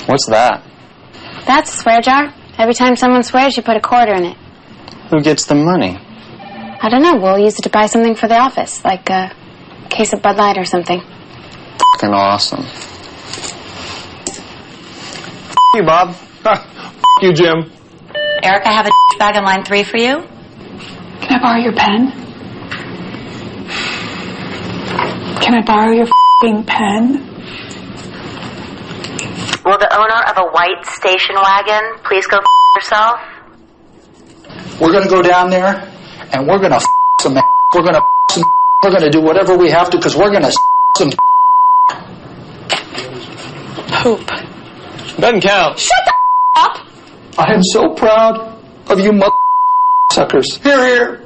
What's that? That's a swear jar. Every time someone swears, you put a quarter in it. Who gets the money? I don't know. We'll use it to buy something for the office, like a case of Bud Light or something. Fucking awesome. F you, Bob. F you, Jim. Eric, I have a bag on line 3 for you. Can I borrow your pen? Can I borrow your f***ing pen? Will the owner of a white station wagon please go yourself? We're going to go down there, and we're going to some ass. We're going to some. We're going to do whatever we have to, because we're going to some. Hope. Doesn't count. Shut the up! I am so proud of you suckers. Here, here.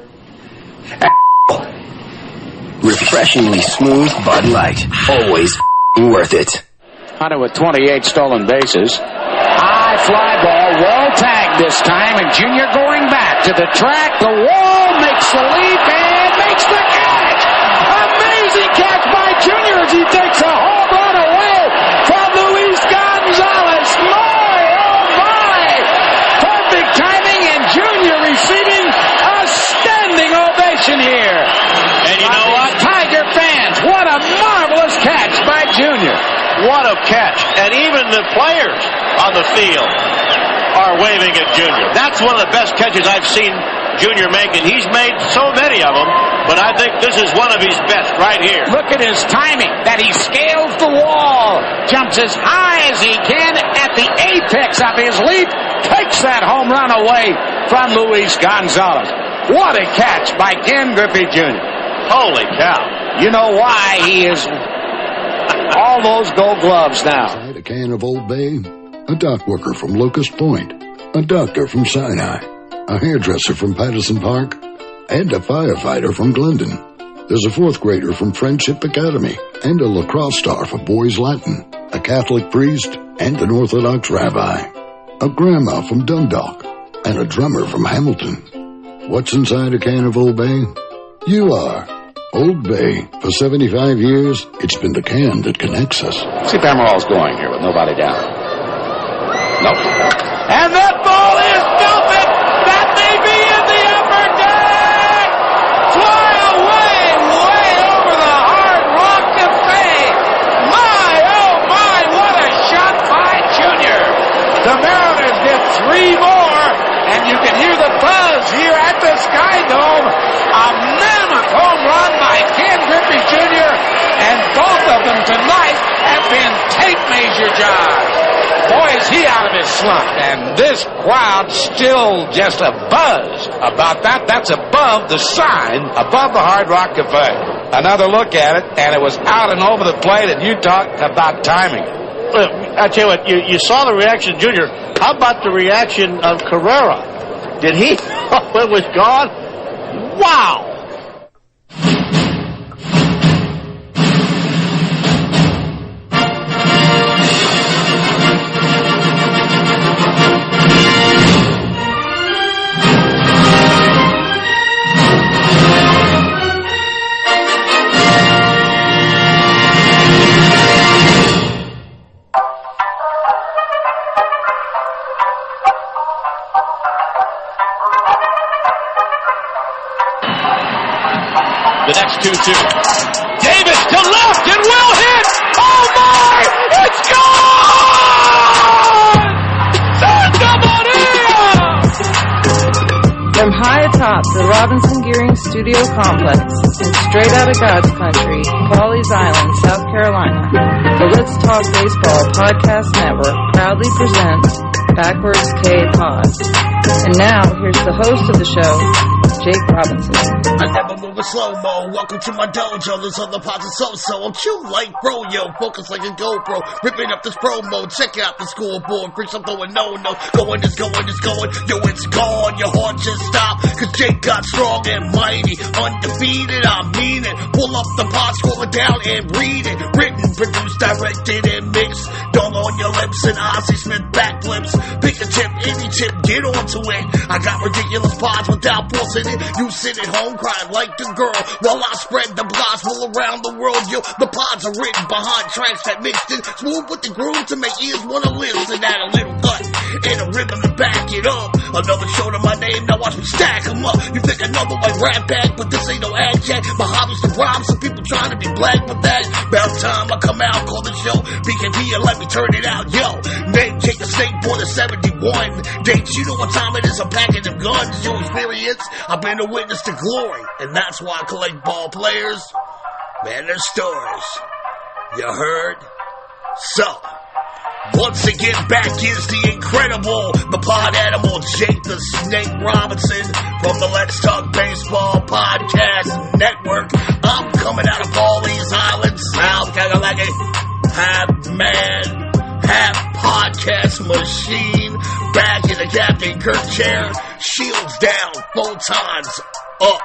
Refreshingly smooth Bud Light. Always worth it. Hunter with 28 stolen bases. High fly ball, well tagged this time, and Junior going back to the track. The wall makes the leap and makes the catch. Amazing catch by Junior as he takes a home run away from Luis Gonzalez. My, oh my! Perfect timing, and Junior receiving a standing ovation here. And you know what? Tiger fans, what a marvelous catch by Junior. What a catch. And even the players on the field are waving at Junior. That's one of the best catches I've seen Junior make, and he's made so many of them, but I think this is one of his best right here. Look at his timing, that he scales the wall, jumps as high as he can at the apex of his leap, takes that home run away from Luis Gonzalez. What a catch by Ken Griffey Jr. Holy cow. You know why he is all those gold gloves now. A can of Old Bay, a dock worker from Locust Point, a doctor from Sinai, a hairdresser from Patterson Park, and a firefighter from Glendon. There's a 4th grader from Friendship Academy, and a lacrosse star for Boys Latin, a Catholic priest, and an Orthodox rabbi, a grandma from Dundalk, and a drummer from Hamilton. What's inside a can of Old Bay? You are. Old Bay. For 75 years, it's been the can that connects us. See if Emerald's going here with nobody down. Nope. And that ball is belted. That may be in the upper deck. Fly away, way over the Hard Rock Cafe. My, oh my, what a shot by Junior. The Mariners get 3 more, and you can hear the buzz here at the Kingdome. A mammoth home run by Ken Griffey Jr., and both of them tonight have been tape measure jobs. Boy, is he out of his slump, and this crowd still just a buzz about that. That's above the sign, above the Hard Rock Cafe. Another look at it, and it was out and over the plate, and you talk about timing. I tell you what, you saw the reaction of Junior. How about the reaction of Carrera? Did he know it was gone? Wow! The next 2-2. Davis to left and will hit. Oh my! It's gone! Santa Maria! From high atop the Robinson Gearing Studio Complex and straight out of God's country, Pawleys Island, South Carolina, the Let's Talk Baseball Podcast Network proudly presents Backwards K Pod. And now, here's the host of the show, Jake Robinson. I never move in slow-mo. Welcome to my dojo. This other pods are so-so. I'm cute like bro, yo. Focus like a GoPro. Ripping up this promo. Check out the scoreboard. Freaks, I'm throwing no-no. Going is going is going. Yo, it's gone. Your heart just stopped. Cause Jake got strong and mighty. Undefeated, I mean it. Pull up the pod, scroll it down and read it. Written, produced, directed, and mixed. Dog on your lips and Ozzie Smith backflips. Pick a tip, any tip, get onto it. I got ridiculous pods without forcing it. You sit at home crying like a girl while I spread the gospel around the world. Yo, the pods are written behind tracks that mixed in smooth with the groove to make ears wanna listen. Add a little gut and a rhythm to back it up. Another show to my name, now watch me stack 'em up. You think another white rap bag, but this ain't no ad check. My hobby's to rhyme, some people trying to be black with that. About time I come out, call the show BKB and let me turn it out. Yo, name Jake the Snake, born in 71. Dates, you know what time it is, I'm packing them guns. Your experience, I've been a witness to glory, and that's why I collect ball players. Man, their stories. You heard? So, once again, back is the incredible, the pod animal, Jake the Snake Robinson from the Let's Talk Baseball Podcast Network. I'm coming out of all these islands, South Carolina, half man, half podcast machine, back in the Captain Kirk chair, shields down, photons up.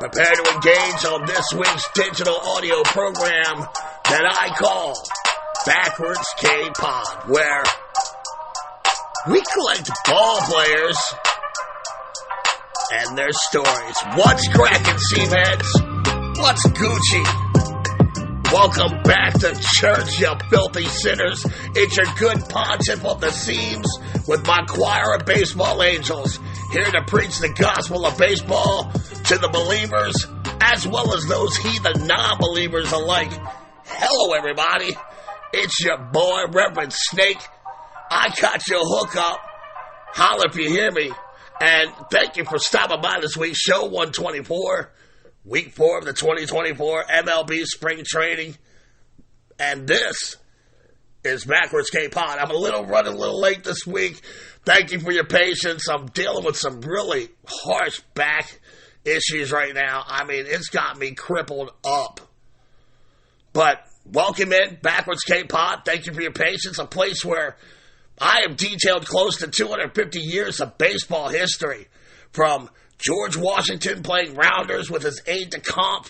Prepare to engage on this week's digital audio program that I call Backwards K-Pod, where we collect ball players and their stories. What's cracking, seamheads? What's Gucci? Welcome back to church, you filthy sinners. It's your good pontiff of the seams with my choir of baseball angels, here to preach the gospel of baseball to the believers, as well as those heathen non-believers alike. Hello, everybody. It's your boy, Reverend Snake. I got your hook up. Holler if you hear me. And thank you for stopping by this week's show 124, week 4 of the 2024 MLB Spring Training. And this is Backwards K-Pod. I'm running a little late this week. Thank you for your patience. I'm dealing with some really harsh back issues right now. I mean, it's got me crippled up. But welcome in, Backwards K-Pod. Thank you for your patience. A place where I have detailed close to 250 years of baseball history. From George Washington playing rounders with his aide-de-camp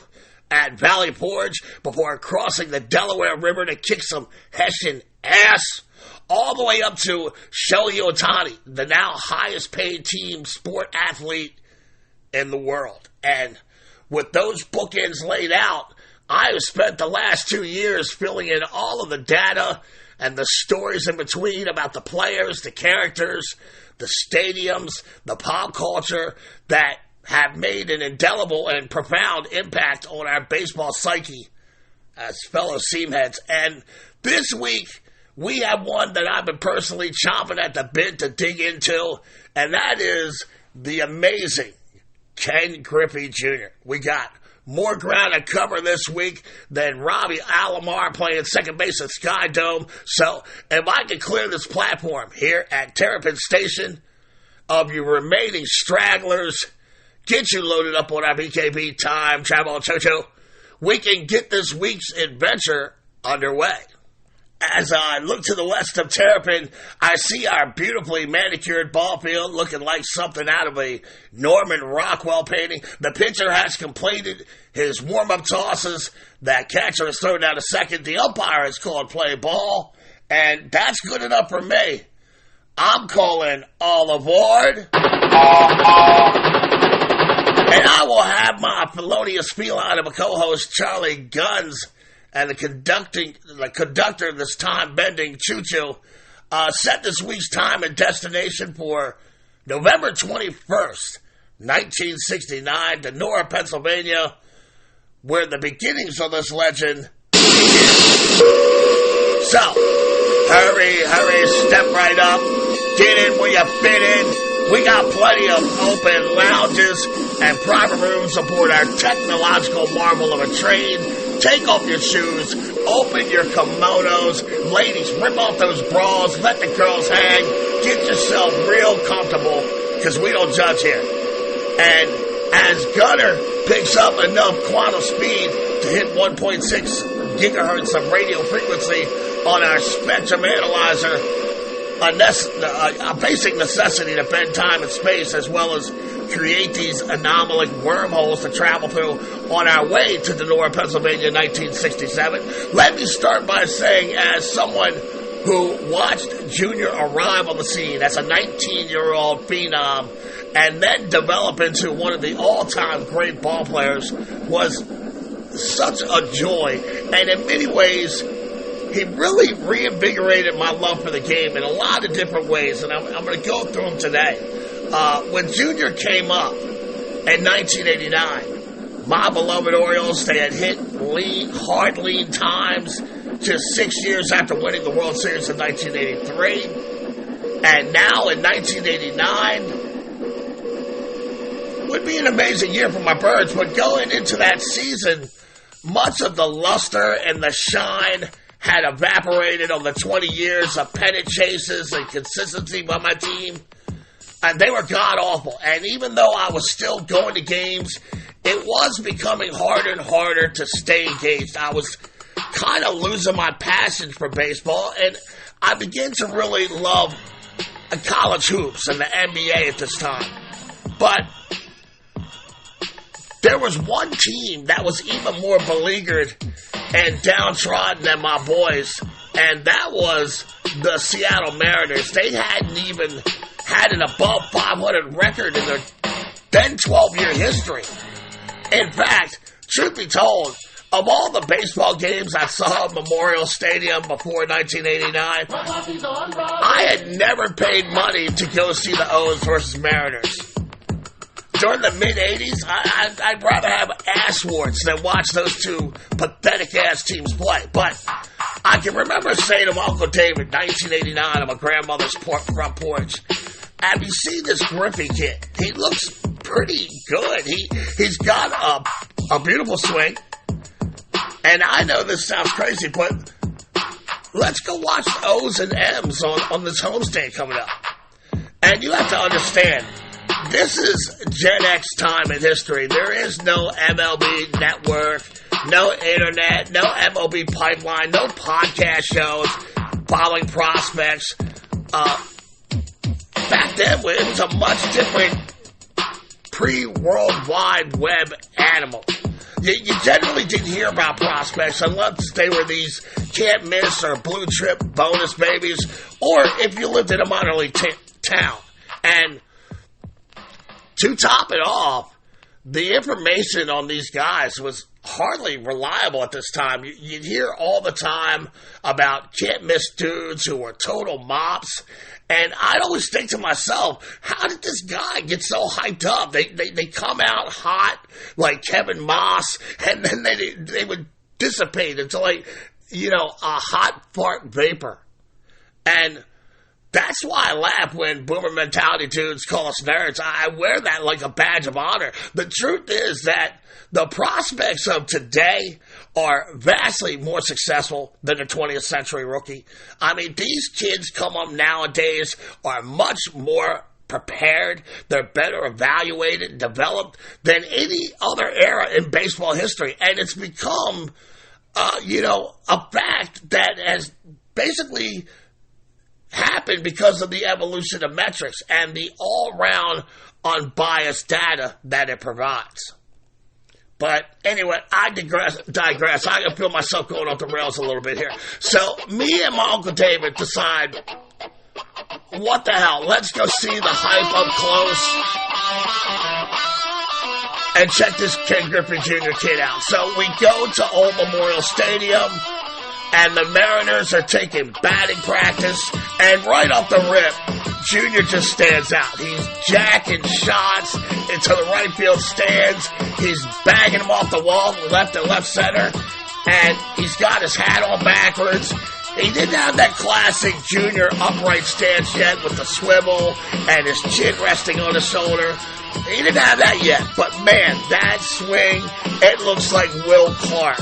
at Valley Forge before crossing the Delaware River to kick some Hessian ass, all the way up to Shohei Ohtani, the now highest paid team sport athlete in the world. And with those bookends laid out, I have spent the last 2 years filling in all of the data and the stories in between about the players, the characters, the stadiums, the pop culture that have made an indelible and profound impact on our baseball psyche as fellow seamheads. And this week, we have one that I've been personally chomping at the bit to dig into, and that is the amazing Ken Griffey Jr. We got more ground to cover this week than Robbie Alomar playing second base at Kingdome. So if I can clear this platform here at Terrapin Station of you remaining stragglers, get you loaded up on our BKB time travel choo-choo, we can get this week's adventure underway. As I look to the west of Terrapin, I see our beautifully manicured ball field looking like something out of a Norman Rockwell painting. The pitcher has completed his warm-up tosses. That catcher has thrown out a second. The umpire has called play ball, and that's good enough for me. I'm calling all aboard. And I will have my felonious feline of a co-host, Charlie Guns, and the conductor of this time-bending choo-choo, set this week's time and destination for November 21st, 1969, Denora, Pennsylvania, where the beginnings of this legend begin. So, hurry, step right up, get in where you fit in. We got plenty of open lounges and private rooms aboard our technological marvel of a train. Take off your shoes, open your kimonos, ladies, rip off those bras, let the girls hang, get yourself real comfortable, because we don't judge here. And as Gunner picks up enough quantum speed to hit 1.6 gigahertz of radio frequency on our spectrum analyzer, a basic necessity to bend time and space, as well as create these anomalic wormholes to travel through on our way to Denora, Pennsylvania, 1967. Let me start by saying, as someone who watched Junior arrive on the scene as a 19-year-old phenom and then develop into one of the all-time great ball players, was such a joy. And in many ways, he really reinvigorated my love for the game in a lot of different ways, and I'm going to go through them today. When Junior came up in 1989, my beloved Orioles, they had hit hard lean times just 6 years after winning the World Series in 1983. And now in 1989 would be an amazing year for my Birds, but going into that season, much of the luster and the shine had evaporated on the 20 years of pennant chases and consistency by my team. And they were god-awful. And even though I was still going to games, it was becoming harder and harder to stay engaged. I was kind of losing my passion for baseball, and I began to really love college hoops and the NBA at this time. But there was one team that was even more beleaguered and downtrodden than my boys, and that was the Seattle Mariners. They hadn't even had an above 500 record in their then 12-year history. In fact, truth be told, of all the baseball games I saw at Memorial Stadium before 1989, I had never paid money to go see the O's versus Mariners. During the mid-'80s, I'd rather have ass warts than watch those two pathetic-ass teams play. But I can remember saying to my Uncle David, 1989, on my grandmother's front porch, have you seen this Griffey kid? He looks pretty good. He's got a beautiful swing. And I know this sounds crazy, but let's go watch the O's and M's on this homestand coming up. And you have to understand, this is Gen X time in history. There is no MLB network, no internet, no MLB pipeline, no podcast shows following prospects. Back then, it was a much different pre-World Wide Web animal. You generally didn't hear about prospects unless they were these can't miss or blue chip bonus babies, or if you lived in a minor league town. And to top it off, the information on these guys was hardly reliable at this time. You'd hear all the time about can't miss dudes who were total mops. And I'd always think to myself, how did this guy get so hyped up? They come out hot like Kevin Moss, and then they would dissipate into a hot fart vapor. And that's why I laugh when boomer mentality dudes call us nerds. I wear that like a badge of honor. The truth is that the prospects of today are vastly more successful than the 20th century rookie. I mean, these kids come up nowadays are much more prepared. They're better evaluated and developed than any other era in baseball history. And it's become, a fact that has basically happened because of the evolution of metrics and the all-round unbiased data that it provides. But anyway, I digress. I can feel myself going off the rails a little bit here. So me and my Uncle David decide, what the hell, let's go see the hype up close and check this Ken Griffey Jr. kid out. So we go to Old Memorial Stadium, and the Mariners are taking batting practice, and right off the rip, Junior just stands out. He's jacking shots into the right field stands. He's bagging them off the wall from left and left center, and he's got his hat on backwards. He didn't have that classic Junior upright stance yet with the swivel and his chin resting on his shoulder. He didn't have that yet, but man, that swing, it looks like Will Clark.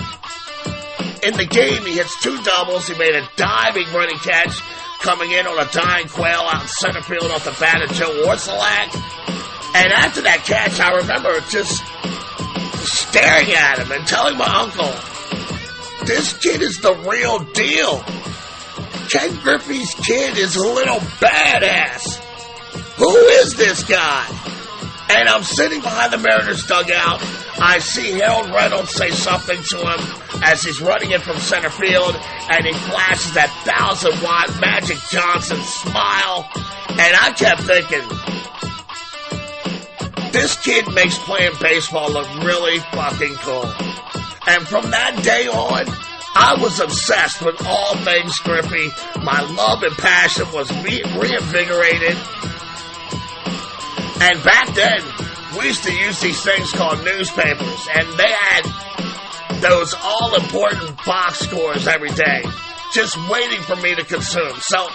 In the game, he hits 2 doubles. He made a diving running catch coming in on a dying quail out in center field off the bat of Joe Orsolak. And after that catch, I remember just staring at him and telling my uncle, this kid is the real deal. Ken Griffey's kid is a little badass. Who is this guy? And I'm sitting behind the Mariners dugout. I see Harold Reynolds say something to him as he's running in from center field, and he flashes that 1,000-watt Magic Johnson smile, and I kept thinking, this kid makes playing baseball look really fucking cool. And from that day on, I was obsessed with all things Griffey. My love and passion was reinvigorated. And back then, we used to use these things called newspapers, and they had those all-important box scores every day, just waiting for me to consume. So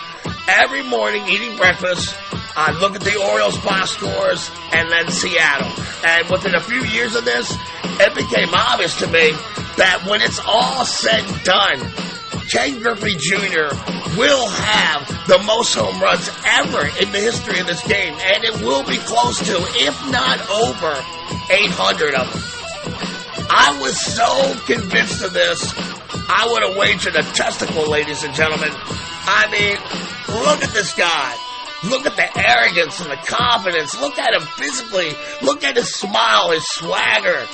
every morning, eating breakfast, I'd look at the Orioles box scores and then Seattle. And within a few years of this, it became obvious to me that when it's all said and done, Ken Griffey Jr. will have the most home runs ever in the history of this game. And it will be close to, if not over, 800 of them. I was so convinced of this, I would have wagered a testicle, ladies and gentlemen. I mean, look at this guy. Look at the arrogance and the confidence. Look at him physically. Look at his smile, his swagger.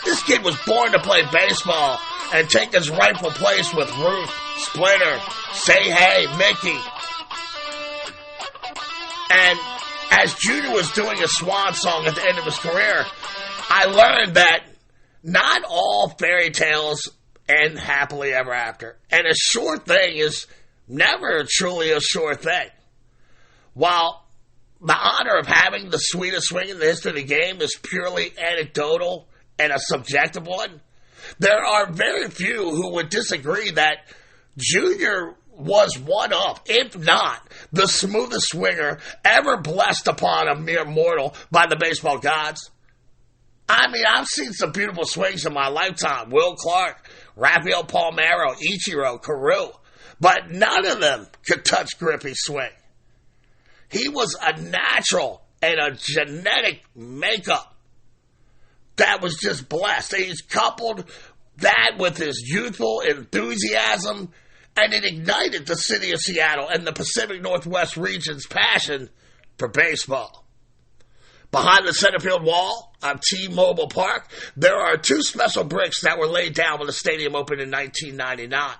This kid was born to play baseball and take his rightful place with Ruth, Splinter, Say Hey, Mickey. And as Junior was doing a swan song at the end of his career, I learned that not all fairy tales end happily ever after. And a sure thing is never truly a sure thing. While the honor of having the sweetest swing in the history of the game is purely anecdotal and a subjective one, there are very few who would disagree that Junior was one of, if not, the smoothest swinger ever blessed upon a mere mortal by the baseball gods. I mean, I've seen some beautiful swings in my lifetime. Will Clark, Rafael Palmeiro, Ichiro, Carew. But none of them could touch Griffey's swing. He was a natural and a genetic makeup that was just blessed. He's coupled that with his youthful enthusiasm, and it ignited the city of Seattle and the Pacific Northwest region's passion for baseball. Behind the center field wall of T-Mobile Park, there are two special bricks that were laid down when the stadium opened in 1999.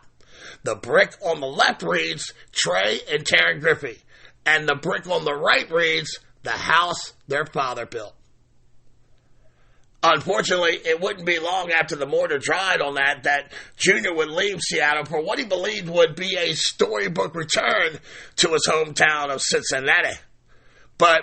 The brick on the left reads, Trey and Taryn Griffey, and the brick on the right reads, the house their father built. Unfortunately, it wouldn't be long after the mortar dried on that Junior would leave Seattle for what he believed would be a storybook return to his hometown of Cincinnati. But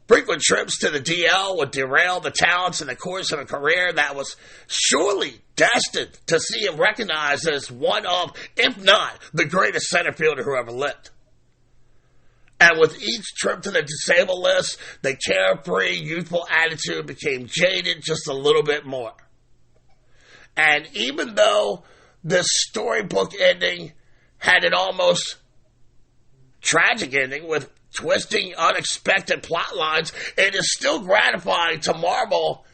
frequent trips to the DL would derail the talents in the course of a career that was surely destined to see him recognized as one of, if not, the greatest center fielder who ever lived. And with each trip to the disabled list, the carefree, youthful attitude became jaded just a little bit more. And even though this storybook ending had an almost tragic ending with twisting, unexpected plot lines, it is still gratifying to marvel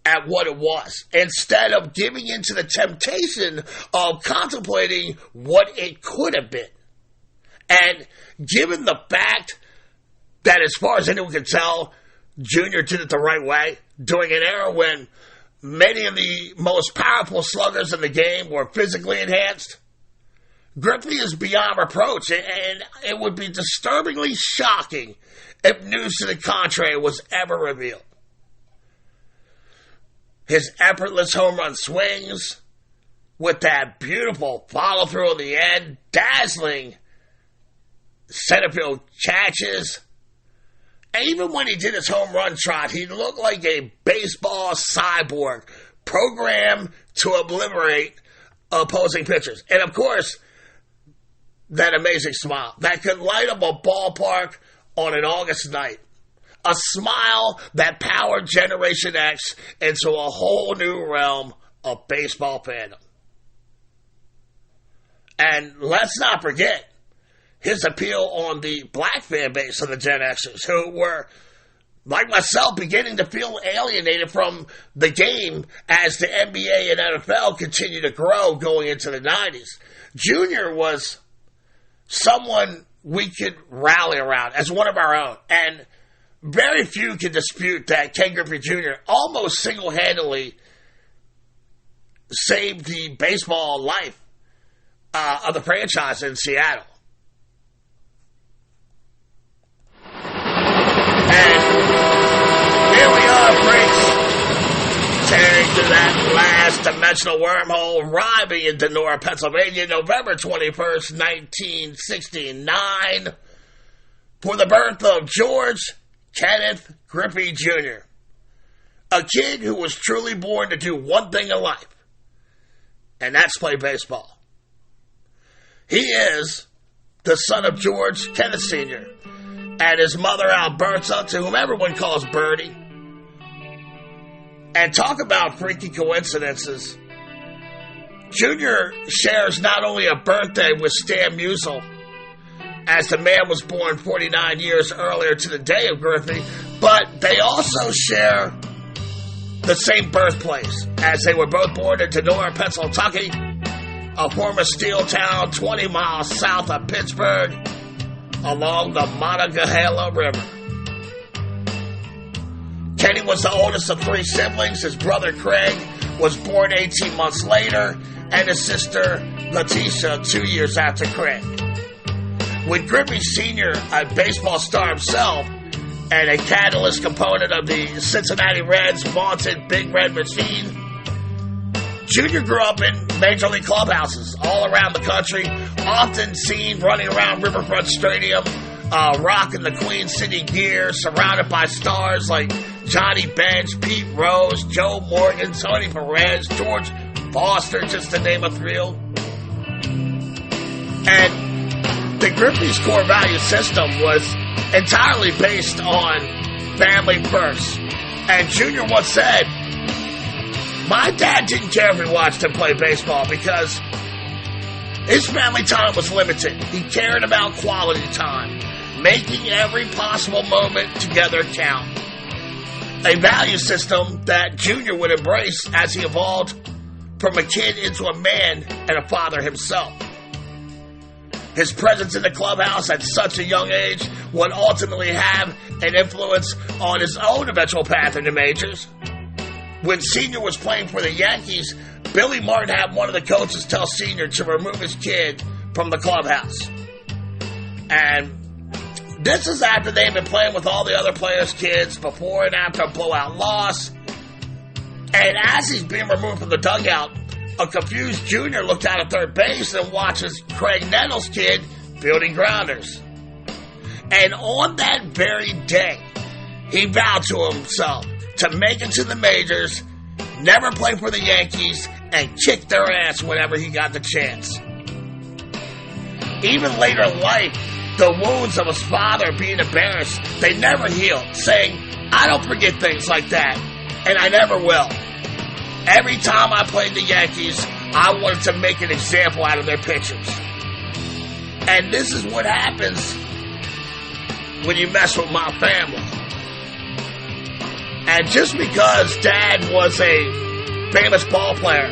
at what it was, instead of giving into the temptation of contemplating what it could have been. And given the fact that, as far as anyone can tell, Junior did it the right way, during an era when many of the most powerful sluggers in the game were physically enhanced, Griffey is beyond reproach, and it would be disturbingly shocking if news to the contrary was ever revealed. His effortless home run swings, with that beautiful follow-through at the end, dazzling center field catches. And even when he did his home run trot, he looked like a baseball cyborg programmed to obliterate opposing pitchers. And of course, that amazing smile that could light up a ballpark on an August night. A smile that powered Generation X into a whole new realm of baseball fandom. And let's not forget his appeal on the black fan base of the Gen Xers, who were, like myself, beginning to feel alienated from the game as the NBA and NFL continued to grow going into the 90s. Junior was someone we could rally around as one of our own. And very few can dispute that Ken Griffey Jr. almost single-handedly saved the baseball life of the franchise in Seattle. And here we are, freaks, tearing through that last dimensional wormhole, arriving in Denora, Pennsylvania, November 21st, 1969, for the birth of George Kenneth Griffey Jr., a kid who was truly born to do one thing in life, and that's play baseball. He is the son of George Kenneth Sr. and his mother Alberta, to whom everyone calls Birdie. And talk about freaky coincidences. Junior shares not only a birthday with Stan Musial, as the man was born 49 years earlier to the day of Griffey, but they also share the same birthplace, as they were both born in Denora, Pennsylvania, a former steel town 20 miles south of Pittsburgh, along the Monongahela River. Kenny was the oldest of three siblings. His brother Craig was born 18 months later, and his sister Letitia 2 years after Craig. With Griffey Sr., a baseball star himself, and a catalyst component of the Cincinnati Reds' vaunted Big Red Machine, Junior grew up in major league clubhouses all around the country, often seen running around Riverfront Stadium, rocking the Queen City gear, surrounded by stars like Johnny Bench, Pete Rose, Joe Morgan, Tony Perez, George Foster, just to name a few. And the Griffey's core value system was entirely based on family first. And Junior once said, my dad didn't care if we watched him play baseball because his family time was limited. He cared about quality time, making every possible moment together count. A value system that Junior would embrace as he evolved from a kid into a man and a father himself. His presence in the clubhouse at such a young age would ultimately have an influence on his own eventual path in the majors. When Senior was playing for the Yankees, Billy Martin had one of the coaches tell Senior to remove his kid from the clubhouse. And this is after they've been playing with all the other players' kids before and after a blowout loss. And as he's being removed from the dugout, a confused Junior looked out at third base and watches Craig Nettles' kid fielding grounders. And on that very day, he vowed to himself to make it to the majors, never play for the Yankees, and kick their ass whenever he got the chance. Even later in life, the wounds of his father being embarrassed, they never healed, saying, I don't forget things like that, and I never will. Every time I played the Yankees, I wanted to make an example out of their pitchers. And this is what happens when you mess with my family. And just because Dad was a famous ball player,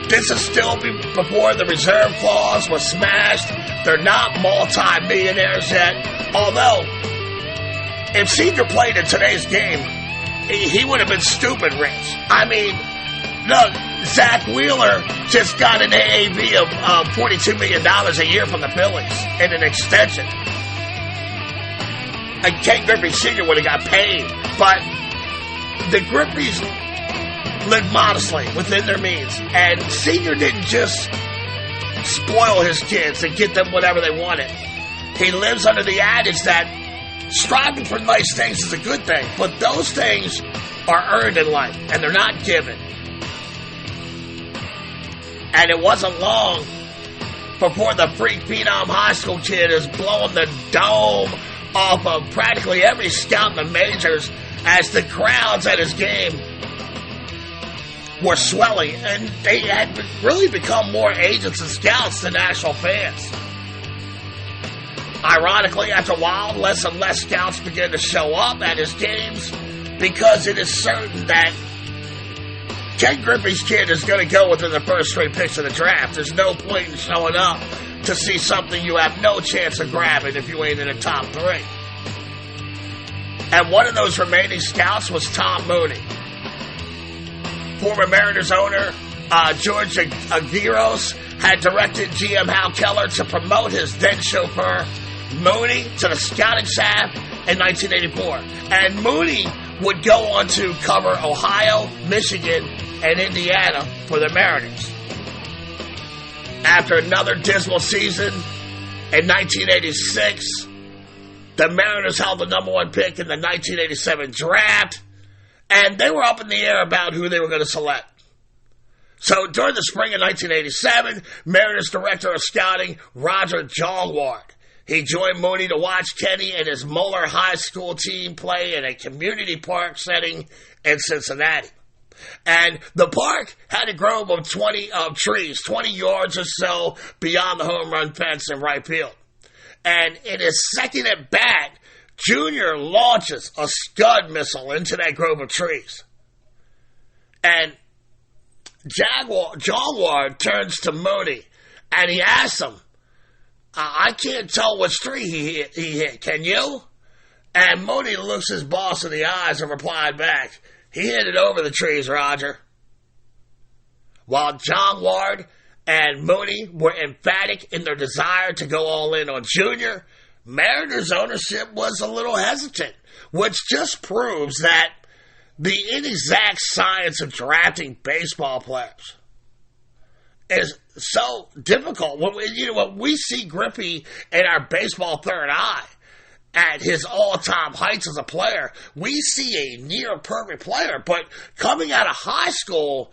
this is still before the reserve clause was smashed. They're not multi-millionaires yet. Although, if Senior played in today's game, he would have been stupid rich. I mean, look, Zach Wheeler just got an AAV of $42 million a year from the Phillies in an extension. And Ken Griffey Sr. would have got paid. But the Griffeys lived modestly within their means. And Senior didn't just spoil his kids and get them whatever they wanted. He lives under the adage that striving for nice things is a good thing, but those things are earned in life, and they're not given. And it wasn't long before the freak phenom high school kid is blowing the dome off of practically every scout in the majors as the crowds at his game were swelling, and they had really become more agents and scouts than actual fans. Ironically, after a while, less and less scouts began to show up at his games because it is certain that Ken Griffey's kid is going to go within the first three picks of the draft. There's no point in showing up to see something you have no chance of grabbing if you ain't in the top three. And one of those remaining scouts was Tom Mooney. Former Mariners owner George Aguirre had directed GM Hal Keller to promote his then chauffeur Mooney to the scouting staff in 1984. And Mooney would go on to cover Ohio, Michigan, and Indiana for the Mariners. After another dismal season in 1986, the Mariners held the number one pick in the 1987 draft, and they were up in the air about who they were going to select. So during the spring of 1987, Mariners director of scouting, Roger Jongward, he joined Mooney to watch Kenny and his Moeller High School team play in a community park setting in Cincinnati. And the park had a grove of 20 trees, 20 yards or so beyond the home run fence in right field. And in his second at bat, Junior launches a Scud missile into that grove of trees. And Jongward turns to Mooney and he asks him, I can't tell which tree he hit. Can you? And Mooney looks his boss in the eyes and replied back, he hit it over the trees, Roger. While Jongward and Mooney were emphatic in their desire to go all in on Junior, Mariners ownership was a little hesitant, which just proves that the inexact science of drafting baseball players is so difficult. When we see Griffey in our baseball third eye at his all-time heights as a player, we see a near-perfect player. But coming out of high school,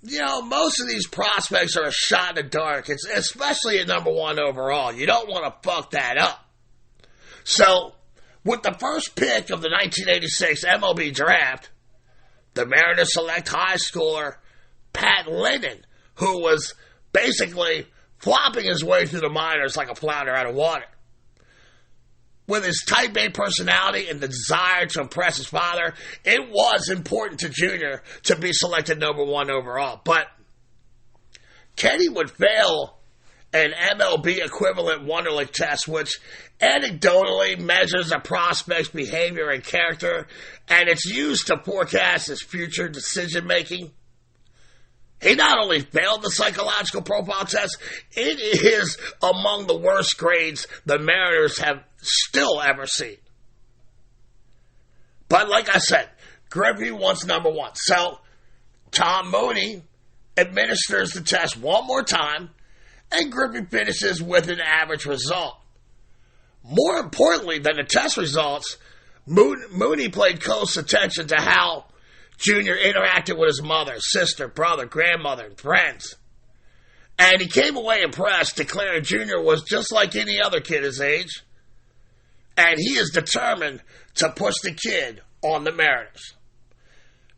most of these prospects are a shot in the dark. It's especially at number one overall. You don't want to fuck that up. So, with the first pick of the 1986 MLB draft, the Mariners select high schooler Pat Lennon, who was basically flopping his way through the minors like a flounder out of water. With his type A personality and the desire to impress his father, it was important to Junior to be selected number one overall. But Kenny would fail an MLB equivalent Wonderlic test, which anecdotally measures a prospect's behavior and character, and it's used to forecast his future decision-making. He not only failed the psychological profile test, it is among the worst grades the Mariners have still ever seen. But like I said, Griffey wants number one. So Tom Mooney administers the test one more time, and Griffey finishes with an average result. More importantly than the test results, Mooney paid close attention to how Junior interacted with his mother, sister, brother, grandmother, and friends. And he came away impressed, declaring Junior was just like any other kid his age. And he is determined to push the kid on the Mariners.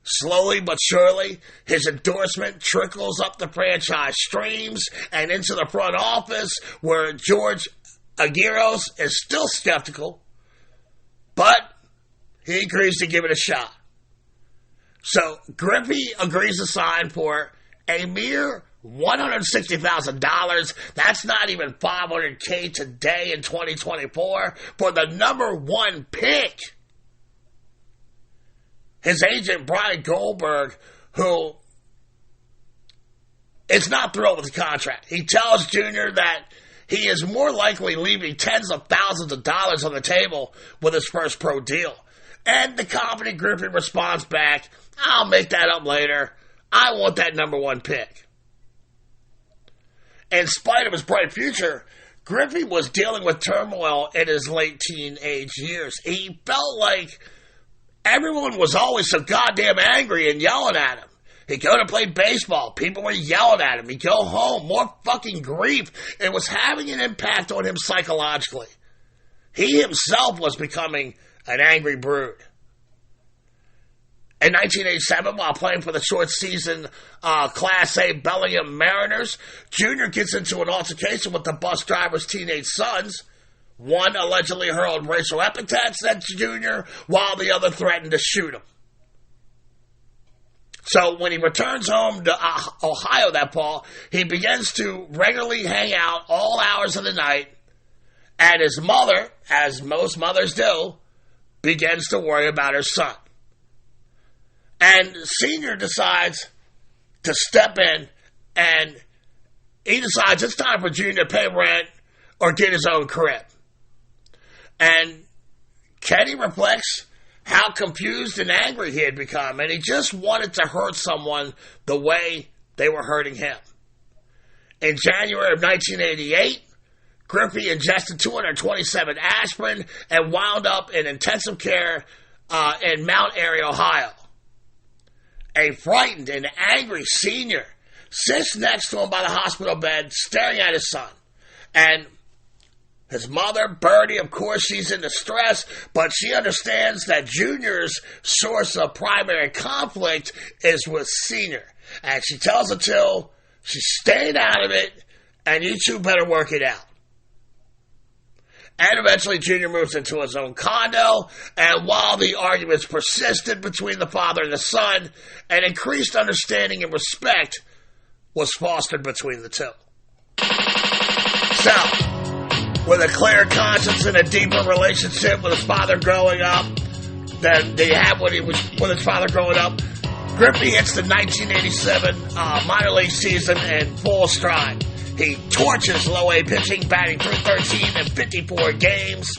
Slowly but surely, his endorsement trickles up the franchise streams and into the front office, where George Aguirre is still skeptical, but he agrees to give it a shot. So Griffey agrees to sign for a mere $160,000. That's not even $500K today in 2024 for the number one pick. His agent, Brian Goldberg, who is not thrilled with the contract. He tells Junior that he is more likely leaving tens of thousands of dollars on the table with his first pro deal. And the confident Griffey responds back, I'll make that up later. I want that number one pick. In spite of his bright future, Griffey was dealing with turmoil in his late teenage years. He felt like everyone was always so goddamn angry and yelling at him. He'd go to play baseball. People were yelling at him. He'd go home. More fucking grief. It was having an impact on him psychologically. He himself was becoming an angry brood. In 1987, while playing for the short season Class A Bellingham Mariners, Junior gets into an altercation with the bus driver's teenage sons. One allegedly hurled racial epithets at Junior, while the other threatened to shoot him. So when he returns home to Ohio that fall, he begins to regularly hang out all hours of the night, and his mother, as most mothers do, begins to worry about her son. And Senior decides to step in, and he decides it's time for Junior to pay rent or get his own crib. And Kenny reflects how confused and angry he had become, and he just wanted to hurt someone the way they were hurting him. In January of 1988, Griffey ingested 227 aspirin and wound up in intensive care in Mount Airy, Ohio. A frightened and angry Senior sits next to him by the hospital bed, staring at his son. And his mother, Birdie, of course, she's in distress, but she understands that Junior's source of primary conflict is with Senior. And she tells him to, she's staying out of it, and you two better work it out. And eventually Junior moves into his own condo, and while the arguments persisted between the father and the son, an increased understanding and respect was fostered between the two. So, with a clear conscience and a deeper relationship with his father growing up than he had when he was with his father growing up, Griffey hits the 1987 minor league season in full stride. He torches low-A pitching, batting .313 in 54 games.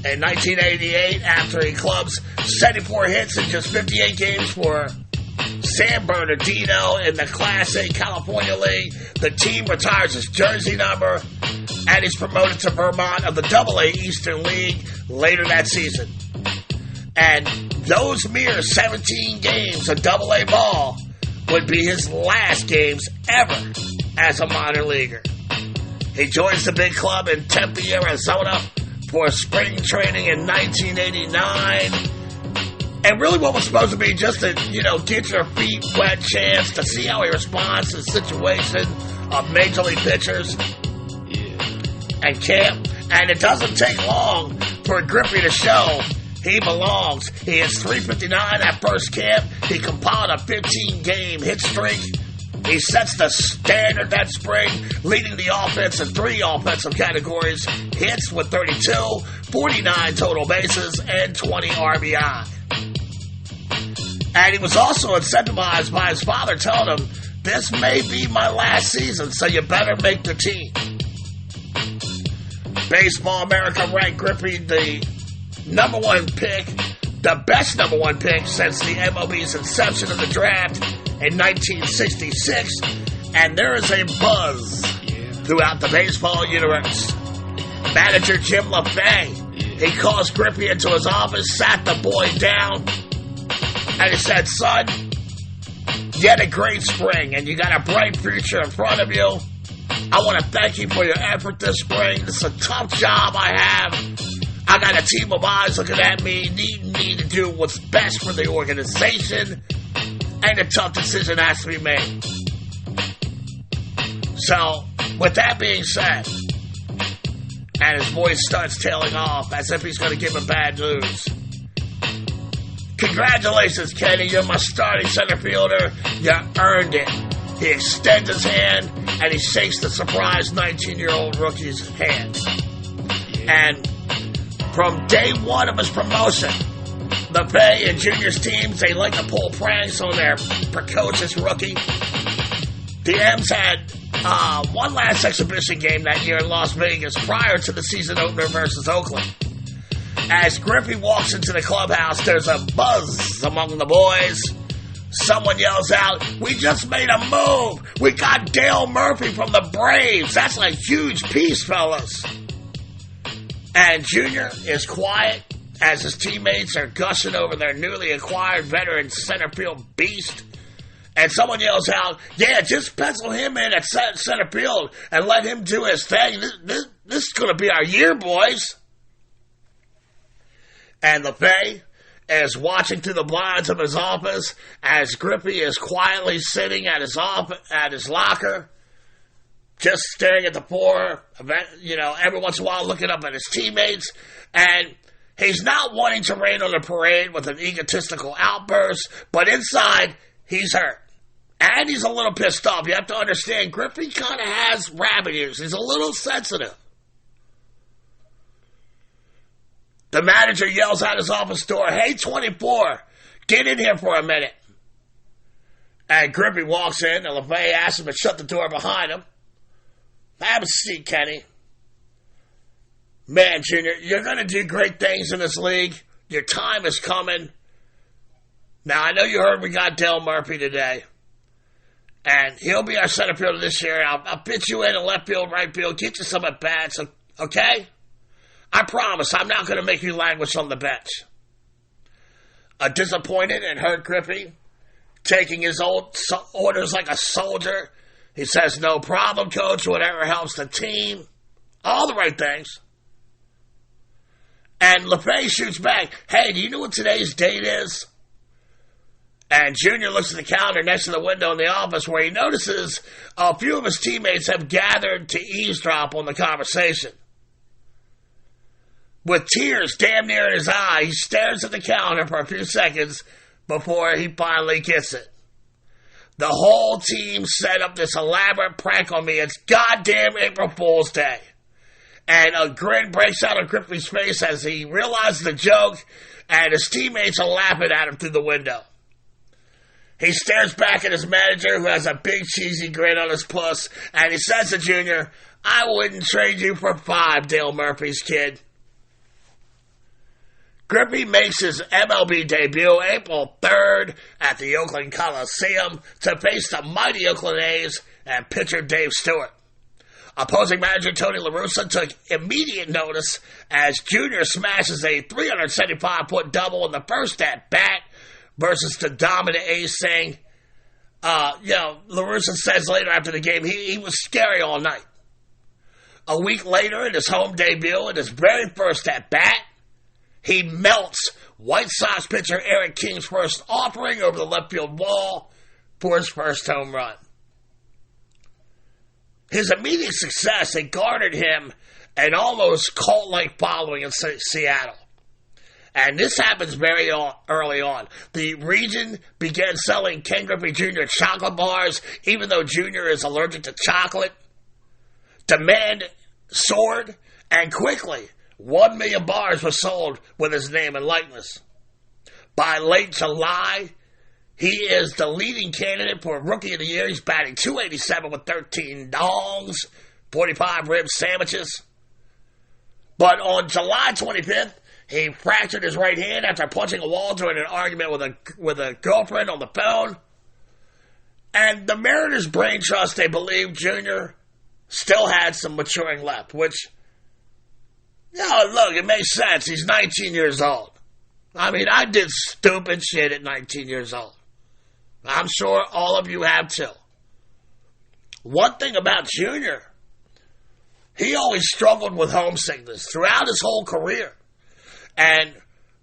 In 1988, after he clubs 74 hits in just 58 games for San Bernardino in the Class A California League, the team retires his jersey number, and he's promoted to Vermont of the AA Eastern League later that season. And those mere 17 games of AA ball would be his last games ever as a minor leaguer. He joins the big club in Tempe, Arizona for spring training in 1989. And really what was supposed to be just a, get your feet wet chance to see how he responds to the situation of major league pitchers and camp. And it doesn't take long for Griffey to show he belongs. He hits .359 at first camp. He compiled a 15-game hit streak. He sets the standard that spring, leading the offense in 3 offensive categories: hits with 32, 49 total bases, and 20 RBI. And he was also incentivized by his father, telling him, this may be my last season, so you better make the team. Baseball America ranked Griffey the number 1 pick, the best number 1 pick since the MLB's inception of the draft in 1966, and there is a buzz throughout the baseball universe. Manager Jim LaFay, he calls Griffey into his office, sat the boy down, and he said, son, you had a great spring, and you got a bright future in front of you. I want to thank you for your effort this spring. This is a tough job I have. I got a team of eyes looking at me, needing me to do what's best for the organization, and a tough decision has to be made. So, with that being said, and his voice starts tailing off as if he's going to give him bad news. Congratulations, Kenny, you're my starting center fielder. You earned it. He extends his hand, and he shakes the surprised 19-year-old rookie's hand. And from day one of his promotion, the Bay and Junior's teams, they like to pull pranks on their precocious rookie. The M's had one last exhibition game that year in Las Vegas prior to the season opener versus Oakland. As Griffey walks into the clubhouse, there's a buzz among the boys. Someone yells out, we just made a move. We got Dale Murphy from the Braves. That's a huge piece, fellas. And Junior is quiet as his teammates are gushing over their newly acquired veteran center field beast. And someone yells out, yeah, just pencil him in at center field and let him do his thing. This is going to be our year, boys. And LaFay is watching through the blinds of his office as Griffey is quietly sitting at his locker, just staring at the floor, every once in a while looking up at his teammates. And he's not wanting to rain on the parade with an egotistical outburst, but inside, he's hurt. And he's a little pissed off. You have to understand, Griffey kind of has rabbit ears. He's a little sensitive. The manager yells out his office door, "Hey, 24, get in here for a minute." And Griffey walks in, and LeVay asks him to shut the door behind him. "Have a seat, Kenny." "Man, Junior, you're going to do great things in this league. Your time is coming. Now, I know you heard we got Dale Murphy today. And he'll be our center fielder this year. I'll pitch you in left field, right field, get you some at-bats, okay? I promise I'm not going to make you languish on the bench." Disappointed and hurt Griffey, taking his old orders like a soldier, he says, "No problem, coach, whatever helps the team." All the right things. And LeFay shoots back, "Hey, do you know what today's date is?" And Junior looks at the calendar next to the window in the office where he notices a few of his teammates have gathered to eavesdrop on the conversation. With tears damn near in his eye, he stares at the calendar for a few seconds before he finally gets it. "The whole team set up this elaborate prank on me. It's goddamn April Fool's Day." And a grin breaks out on Griffey's face as he realizes the joke, and his teammates are laughing at him through the window. He stares back at his manager, who has a big cheesy grin on his puss, and he says to Junior, "I wouldn't trade you for 5 Dale Murphys, kid." Griffey makes his MLB debut April 3rd at the Oakland Coliseum to face the mighty Oakland A's and pitcher Dave Stewart. Opposing manager Tony La Russa took immediate notice as Junior smashes a 375-foot double in the first at-bat versus the dominant A's, saying, La Russa says later after the game, he was scary all night. A week later, in his home debut, in his very first at-bat, he melts White Sox pitcher Eric King's first offering over the left field wall for his first home run. His immediate success had garnered him an almost cult-like following in Seattle. And this happens very early on. The region began selling Ken Griffey Jr. chocolate bars, even though Jr. is allergic to chocolate. Demand soared, and quickly, 1 million bars were sold with his name and likeness. By late July, he is the leading candidate for Rookie of the Year. He's batting .287 with 13 dongs, 45 rib sandwiches. But on July 25th, he fractured his right hand after punching a wall during an argument with a girlfriend on the phone. And the Mariners Brain Trust, they believe Junior still had some maturing left, which, look, it makes sense. He's 19 years old. I mean, I did stupid shit at 19 years old. I'm sure all of you have too. One thing about Junior, he always struggled with homesickness throughout his whole career. And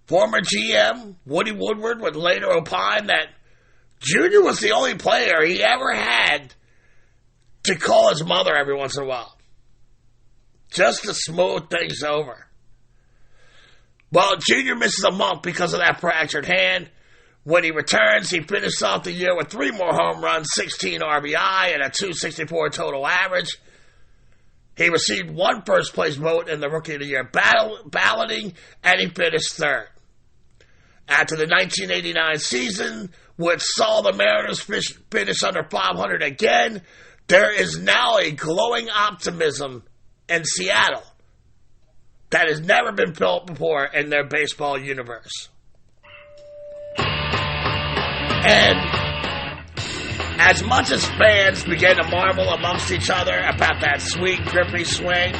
former GM Woody Woodward would later opine that Junior was the only player he ever had to call his mother every once in a while, just to smooth things over. Well, Junior misses a month because of that fractured hand. When he returns, he finishes off the year with 3 more home runs, 16 RBI, and a .264 total average. He received 1 first-place vote in the Rookie of the Year balloting, and he finished 3rd. After the 1989 season, which saw the Mariners finish under .500 again, there is now a glowing optimism in Seattle that has never been felt before in their baseball universe. And as much as fans began to marvel amongst each other about that sweet Griffey swing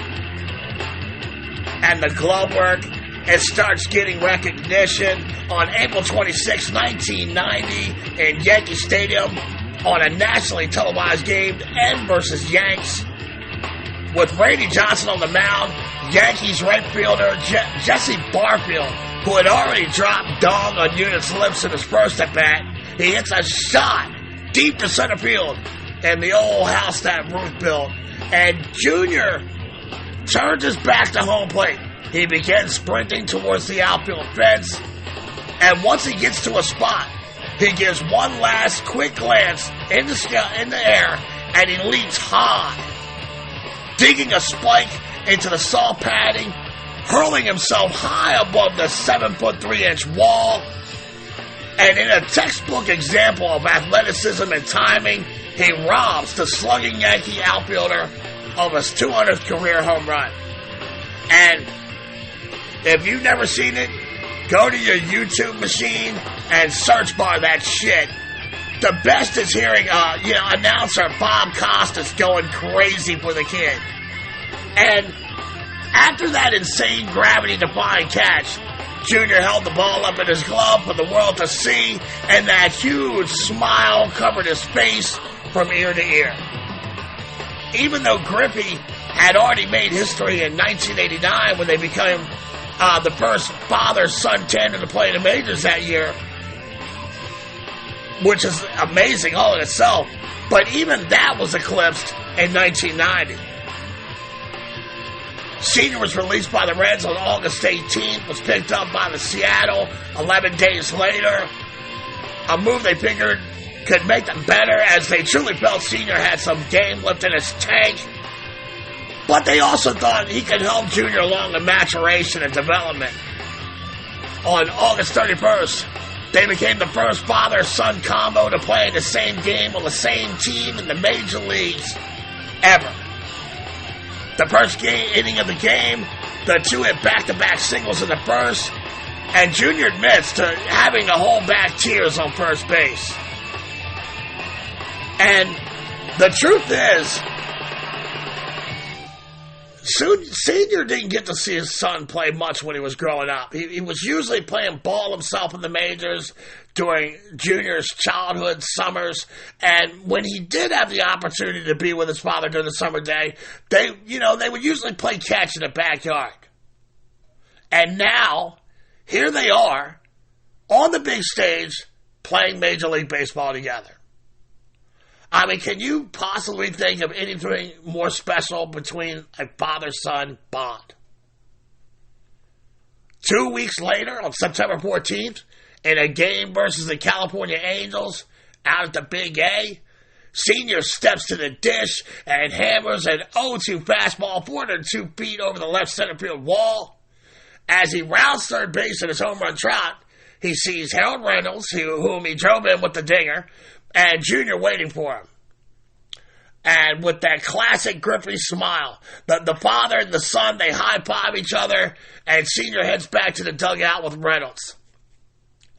and the glove work, it starts getting recognition on April 26, 1990 in Yankee Stadium on a nationally televised game, N versus Yanks. With Randy Johnson on the mound, Yankees right fielder Jesse Barfield, who had already dropped dong on Unit's lips in his first at-bat, he hits a shot deep to center field in the old house that Ruth built. And Junior turns his back to home plate. He begins sprinting towards the outfield fence. And once he gets to a spot, he gives one last quick glance in the air, and he leaps high, digging a spike into the soft padding hurling himself high above the 7'3" wall. And in a textbook example of athleticism and timing, he robs the slugging Yankee outfielder of his 200th career home run. And if you've never seen it, go to your YouTube machine and search bar that shit. The best is hearing, announcer Bob Costas going crazy for the kid. And after that insane gravity-defying catch, Junior held the ball up in his glove for the world to see, and that huge smile covered his face from ear to ear. Even though Griffey had already made history in 1989 when they became the first father-son tandem to play in the majors that year, which is amazing all in itself, but even that was eclipsed in 1990. Senior was released by the Reds on August 18th, was picked up by the Seattle 11 days later, a move they figured could make them better as they truly felt Senior had some game left in his tank, but they also thought he could help Junior along in maturation and development. On August 31st, they became the first father-son combo to play in the same game on the same team in the major leagues ever. The first inning of the game, the two hit back-to-back singles in the first, and Junior admits to having to hold back tears on first base. And the truth is, Senior didn't get to see his son play much when he was growing up. He was usually playing ball himself in the majors during Junior's childhood summers, and when he did have the opportunity to be with his father during the summer day, they would usually play catch in the backyard. And now, here they are, on the big stage, playing Major League Baseball together. I mean, can you possibly think of anything more special between a father-son bond? 2 weeks later, on September 14th, in a game versus the California Angels out at the Big A, Senior steps to the dish and hammers an 0-2 fastball 402 feet over the left center field wall. As he rounds third base in his home run trot, he sees Harold Reynolds, whom he drove in with the dinger, and Junior waiting for him. And with that classic Griffey smile, the father and the son, they high-five each other, and Senior heads back to the dugout with Reynolds.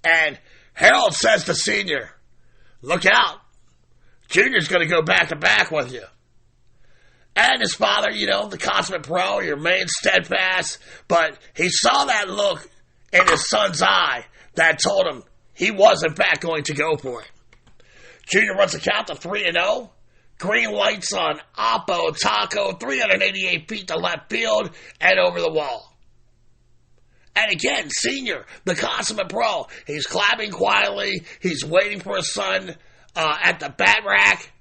And Harold says to Senior, "Look out. Junior's going to go back-to-back with you." And his father, the consummate pro, he remained steadfast, but he saw that look in his son's eye that told him he was, in fact, going to go for it. Junior runs the count to 3-0. Green lights on Oppo Taco, 388 feet to left field and over the wall. And again, Senior, the consummate pro, he's clapping quietly. He's waiting for his son at the bat rack.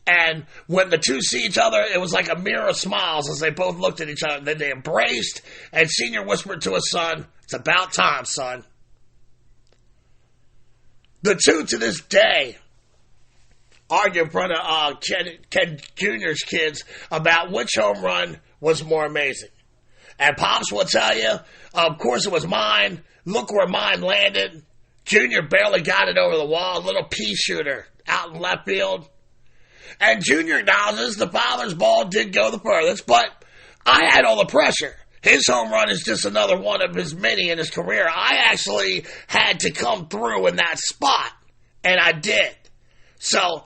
And when the two see each other, it was like a mirror of smiles as they both looked at each other. Then they embraced, and Senior whispered to his son, "It's about time, son." The two to this day argue in front of Ken Jr.'s kids about which home run was more amazing. And Pops will tell you, of course it was mine. Look where mine landed. Junior barely got it over the wall. A little pea shooter out in left field. And Junior acknowledges the father's ball did go the furthest, but I had all the pressure. His home run is just another one of his many in his career. I actually had to come through in that spot, and I did. So,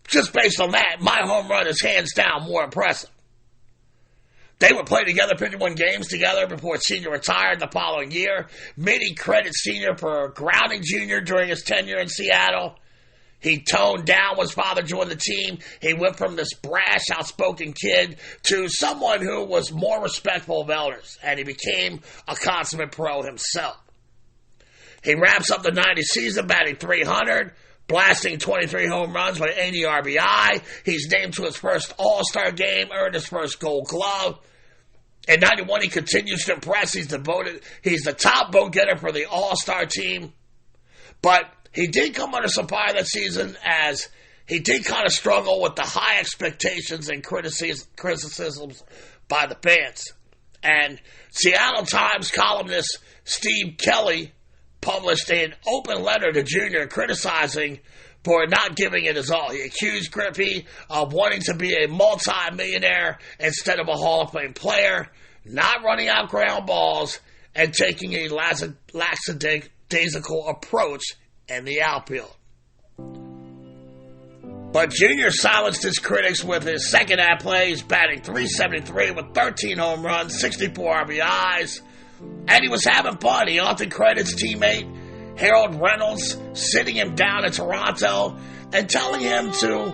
just based on that, my home run is hands down more impressive. They would play together 51 games together before Senior retired the following year. Many credit Senior for grounding Junior during his tenure in Seattle. He toned down when his father joined the team. He went from this brash, outspoken kid to someone who was more respectful of elders, and he became a consummate pro himself. He wraps up the 90 season batting .300, blasting 23 home runs with 80 RBI. He's named to his first All-Star game, earned his first Gold Glove. In 91, he continues to impress. He's the top vote getter for the All-Star team. But he did come under some fire that season as he did kind of struggle with the high expectations and criticisms by the fans. And Seattle Times columnist Steve Kelly published an open letter to Jr. criticizing for not giving it his all. He accused Griffey of wanting to be a multi-millionaire instead of a Hall of Fame player, not running out ground balls, and taking a lackadaisical approach in the outfield. But Jr. silenced his critics with his second half plays, batting .373 with 13 home runs, 64 RBIs, and he was having fun. He often credits teammate Harold Reynolds sitting him down in Toronto and telling him to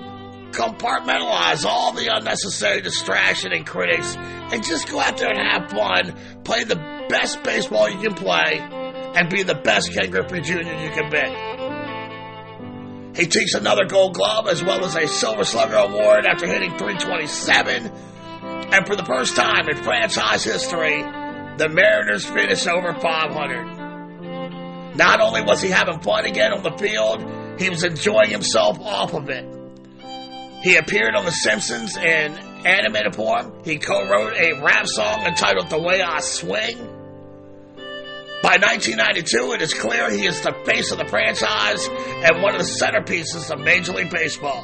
compartmentalize all the unnecessary distraction and critics and just go out there and have fun, play the best baseball you can play, and be the best Ken Griffey Jr. you can be. He takes another Gold Glove as well as a Silver Slugger Award after hitting .327. And for the first time in franchise history, the Mariners finished over .500. Not only was he having fun again on the field, he was enjoying himself off of it. He appeared on The Simpsons in animated form. He co-wrote a rap song entitled The Way I Swing. By 1992, it is clear he is the face of the franchise and one of the centerpieces of Major League Baseball.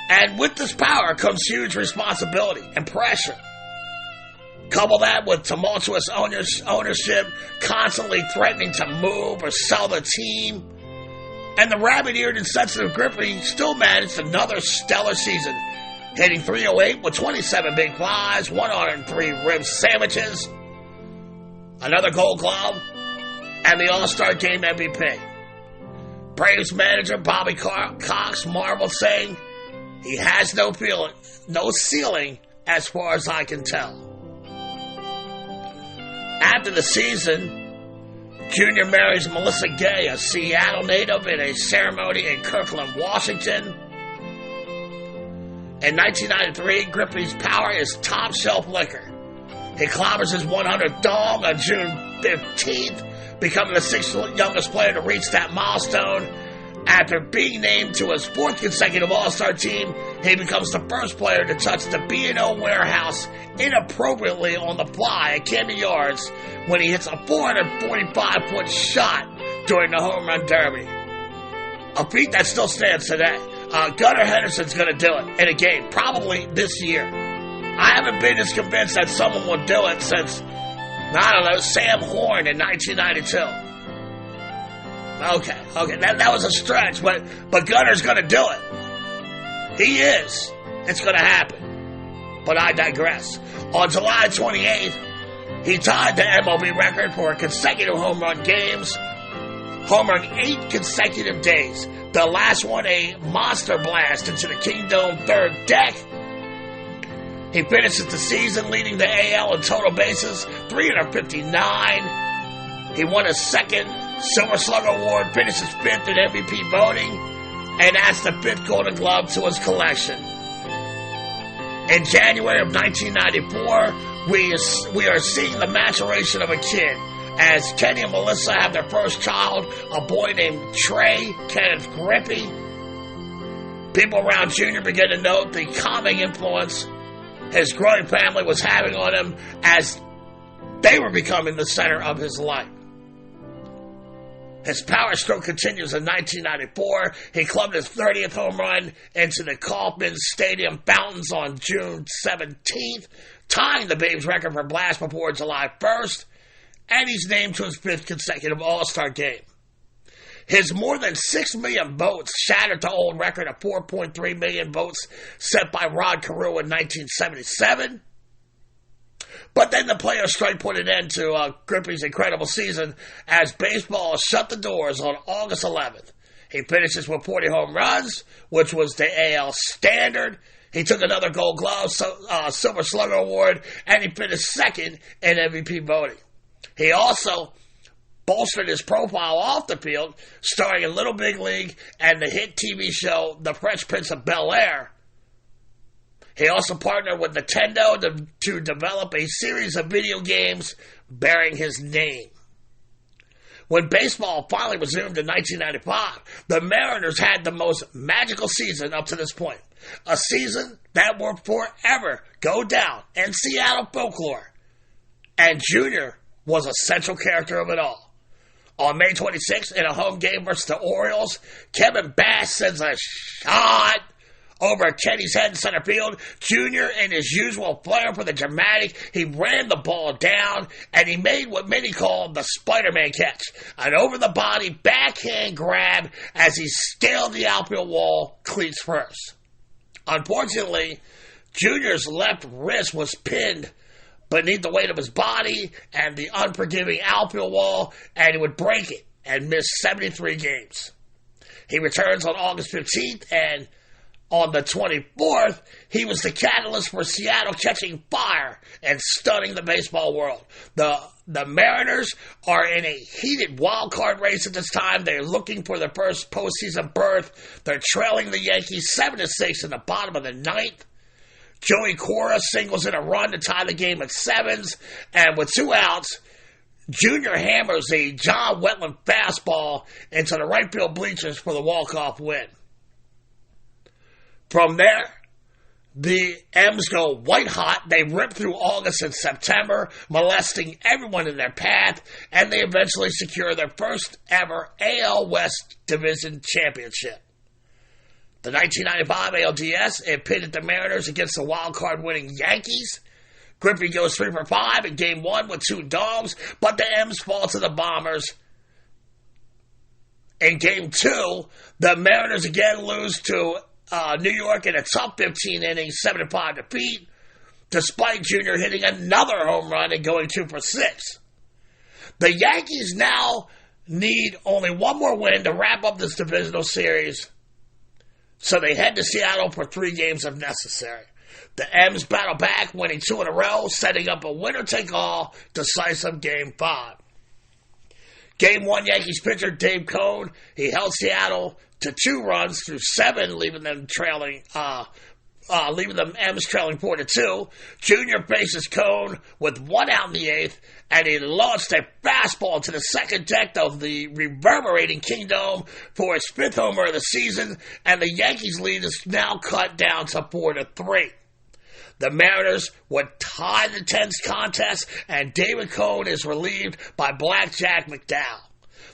And with this power comes huge responsibility and pressure. Couple that with tumultuous ownership, constantly threatening to move or sell the team. And the rabbit-eared and sensitive Griffey still managed another stellar season, hitting .308 with 27 big flies, 103 rib sandwiches, another Gold Glove, and the All-Star Game MVP. Braves manager Bobby Cox marveled, saying, "He has no ceiling as far as I can tell." After the season, Jr. marries Melissa Gay, a Seattle native, in a ceremony in Kirkland, Washington. In 1993, Griffey's power is top shelf liquor. He clobbers his 100th dog on June 15th, becoming the 6th youngest player to reach that milestone. After being named to his 4th consecutive All-Star team, he becomes the first player to touch the B&O warehouse inappropriately on the fly at Camden Yards when he hits a 445-foot shot during the Home Run Derby. A feat that still stands today. Gunnar Henderson's going to do it in a game, probably this year. I haven't been as convinced that someone will do it since, Sam Horn in 1992. Okay, that was a stretch, but Gunnar's going to do it. He is. It's going to happen. But I digress. On July 28th, he tied the MLB record for consecutive home run games, home run 8 consecutive days. The last one a monster blast into the Kingdome third deck. He finishes the season leading the AL in total bases, 359. He won his second Silver Slugger Award, finishes 5th in MVP voting, and adds the 5th Golden Glove to his collection. In January of 1994, we are seeing the maturation of a kid, as Kenny and Melissa have their first child, a boy named Trey Kenneth Griffey. People around Jr. begin to note the calming influence his growing family was having on him as they were becoming the center of his life. His power stroke continues in 1994. He clubbed his 30th home run into the Kauffman Stadium fountains on June 17th, tying the Babe's record for blast before July 1st, and he's named to his 5th consecutive All-Star game. His more than 6 million votes shattered the old record of 4.3 million votes set by Rod Carew in 1977. But then the players' strike put an end to Griffey's incredible season as baseball shut the doors on August 11th. He finishes with 40 home runs, which was the AL standard. He took another Gold Glove, Silver Slugger Award, and he finished 2nd in MVP voting. He also bolstered his profile off the field, starring in Little Big League and the hit TV show The Fresh Prince of Bel-Air. He also partnered with Nintendo to develop a series of video games bearing his name. When baseball finally resumed in 1995, the Mariners had the most magical season up to this point. A season that will forever go down in Seattle folklore And Junior was a central character of it all. On May 26th, in a home game versus the Orioles, Kevin Bass sends a shot over Kenny's head in center field. Junior, in his usual flair for the dramatic, he ran the ball down, and he made what many call the Spider-Man catch. An over-the-body backhand grab as he scaled the outfield wall, cleats first. Unfortunately, Junior's left wrist was pinned beneath the weight of his body and the unforgiving outfield wall, and he would break it and miss 73 games. He returns on August 15th, and on the 24th, he was the catalyst for Seattle catching fire and stunning the baseball world. The Mariners are in a heated wild card race at this time. They're looking for their first postseason berth. They're trailing the Yankees 7-6 in the bottom of the ninth. Joey Cora singles in a run to tie the game at 7s, and with 2 outs, Junior hammers a John Wetland fastball into the right field bleachers for the walk-off win. From there, the M's go white hot. They rip through August and September, molesting everyone in their path, and they eventually secure their first ever AL West Division Championship. The 1995 ALDS, it pitted the Mariners against the wild card winning Yankees. Griffey goes 3 for 5 in Game 1 with 2 dogs, but the M's fall to the Bombers. In Game 2, the Mariners again lose to New York in a tough 15 innings, 7-5 defeat, despite Junior hitting another home run and going 2 for 6. The Yankees now need only one more win to wrap up this divisional series, so they head to Seattle for 3 games if necessary. The M's battle back, winning 2 in a row, setting up a winner-take-all decisive Game 5. Game 1, Yankees pitcher Dave Cone, he held Seattle to 2 runs through 7, leaving them M's trailing 4-2. Junior faces Cone with 1 out in the 8th, and he launched a fastball to the second deck of the reverberating Kingdome for his 5th homer of the season, and the Yankees' lead is now cut down to 4-3. The Mariners would tie the tense contest, and David Cone is relieved by Blackjack McDowell.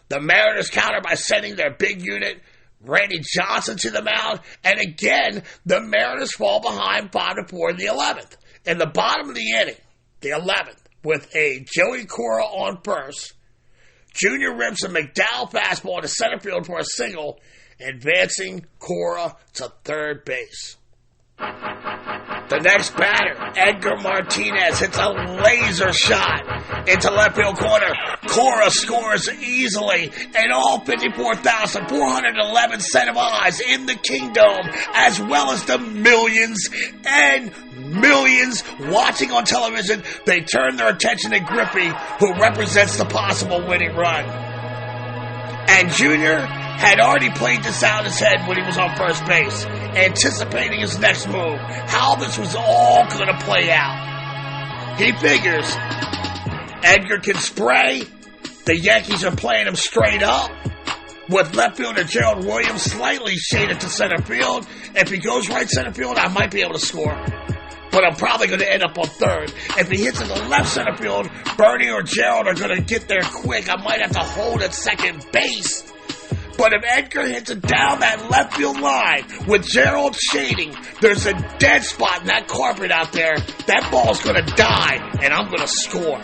The Mariners counter by sending their big unit, Randy Johnson, to the mound, and again, the Mariners fall behind 5-4 in the 11th. In the bottom of the inning, the 11th, with a Joey Cora on first, Junior rips a McDowell fastball to center field for a single, advancing Cora to third base. The next batter, Edgar Martinez, hits a laser shot into left field corner. Cora scores easily, and all 54,411 set of eyes in the Kingdome, as well as the millions and millions watching on television, they turn their attention to Griffey, who represents the possible winning run. And Junior had already played this out in his head when he was on first base, anticipating his next move, how this was all going to play out. He figures Edgar can spray, the Yankees are playing him straight up, with left fielder Gerald Williams slightly shaded to center field. If he goes right center field, I might be able to score, but I'm probably going to end up on third. If he hits in the left center field, Bernie or Gerald are going to get there quick. I might have to hold at second base. But if Edgar hits it down that left field line with Gerald shading, there's a dead spot in that carpet out there. That ball's going to die, and I'm going to score.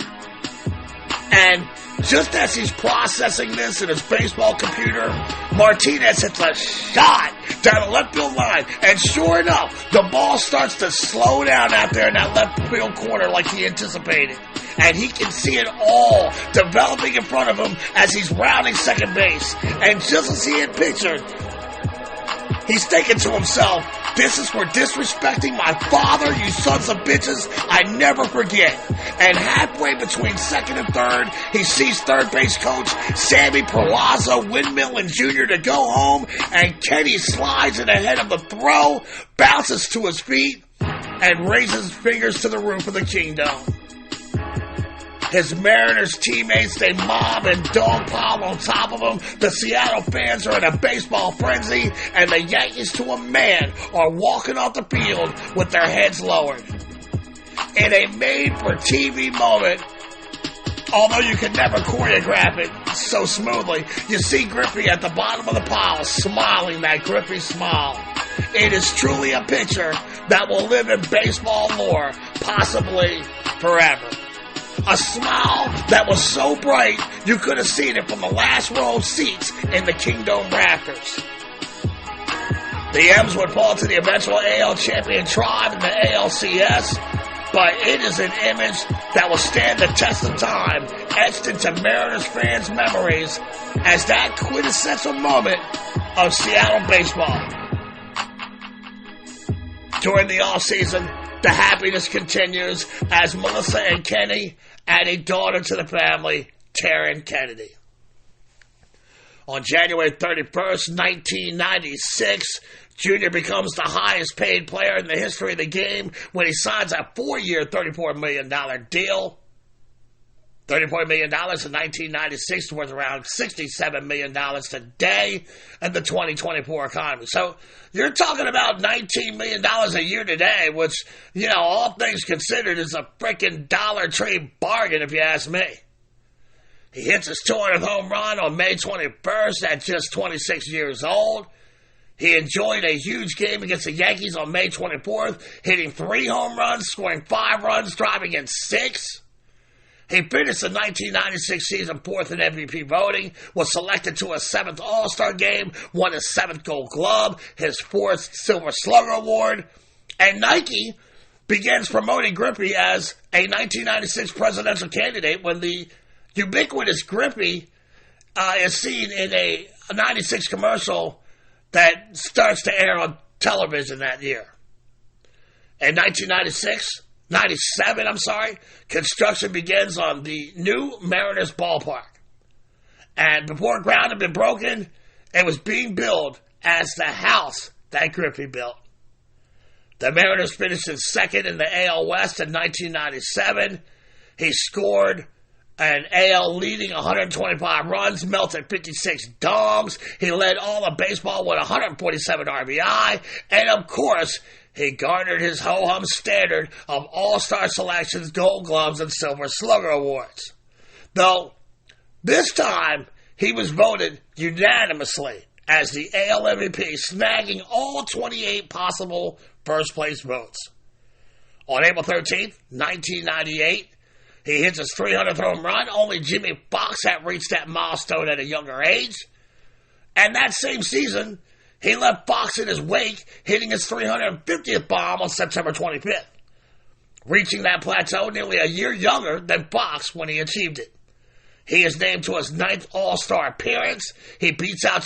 And just as he's processing this in his baseball computer, Martinez hits a shot down the left field line. And sure enough, the ball starts to slow down out there in that left field corner like he anticipated. And he can see it all developing in front of him as he's rounding second base. And just as he had pictured, he's thinking to himself, this is for disrespecting my father, you sons of bitches. I never forget. And halfway between second and third, he sees third base coach Sammy Perlaza windmill and Junior to go home. And Kenny slides in ahead of the throw, bounces to his feet, and raises his fingers to the roof of the Kingdome. His Mariners teammates, they mob and dogpile on top of him. The Seattle fans are in a baseball frenzy, and the Yankees, to a man, are walking off the field with their heads lowered. In a made-for-TV moment, Although you can never choreograph it so smoothly, you see Griffey at the bottom of the pile smiling that Griffey smile. It is truly a picture that will live in baseball lore, possibly forever. A smile that was so bright you could have seen it from the last row of seats in the Kingdome rafters. The M's would fall to the eventual AL champion Tribe in the ALCS, but it is an image that will stand the test of time, etched into Mariners fans' memories as that quintessential moment of Seattle baseball. During the offseason, the happiness continues as Melissa and Kenny add a daughter to the family, Taryn Kennedy. On January 31st, 1996, Junior becomes the highest paid player in the history of the game when he signs a 4-year, $34 million deal. $34 million in 1996 worth around $67 million today in the 2024 economy. So you're talking about $19 million a year today, which, all things considered is a freaking Dollar Tree bargain if you ask me. He hits his 200th home run on May 21st at just 26 years old. He enjoyed a huge game against the Yankees on May 24th, hitting 3 home runs, scoring 5 runs, driving in 6. He finished the 1996 season 4th in MVP voting, was selected to a 7th All-Star game, won his 7th Gold Glove, his 4th Silver Slugger Award, and Nike begins promoting Griffey as a 1996 presidential candidate when the ubiquitous Griffey is seen in a 96 commercial that starts to air on television that year. In 97, construction begins on the new Mariners ballpark. And before ground had been broken, it was being built as the house that Griffey built. The Mariners finished in second in the AL West in 1997. He scored an AL leading 125 runs, melted 56 domes. He led all of baseball with 147 RBI. And of course, he garnered his ho-hum standard of all-star selections, Gold Gloves, and Silver Slugger Awards. Though, this time, he was voted unanimously as the AL MVP, snagging all 28 possible first-place votes. On April 13th, 1998, he hits his 300th home run. Only Jimmy Fox had reached that milestone at a younger age. And that same season, he left Fox in his wake, hitting his 350th bomb on September 25th, reaching that plateau nearly a year younger than Fox when he achieved it. He is named to his 9th All-Star appearance. He beats out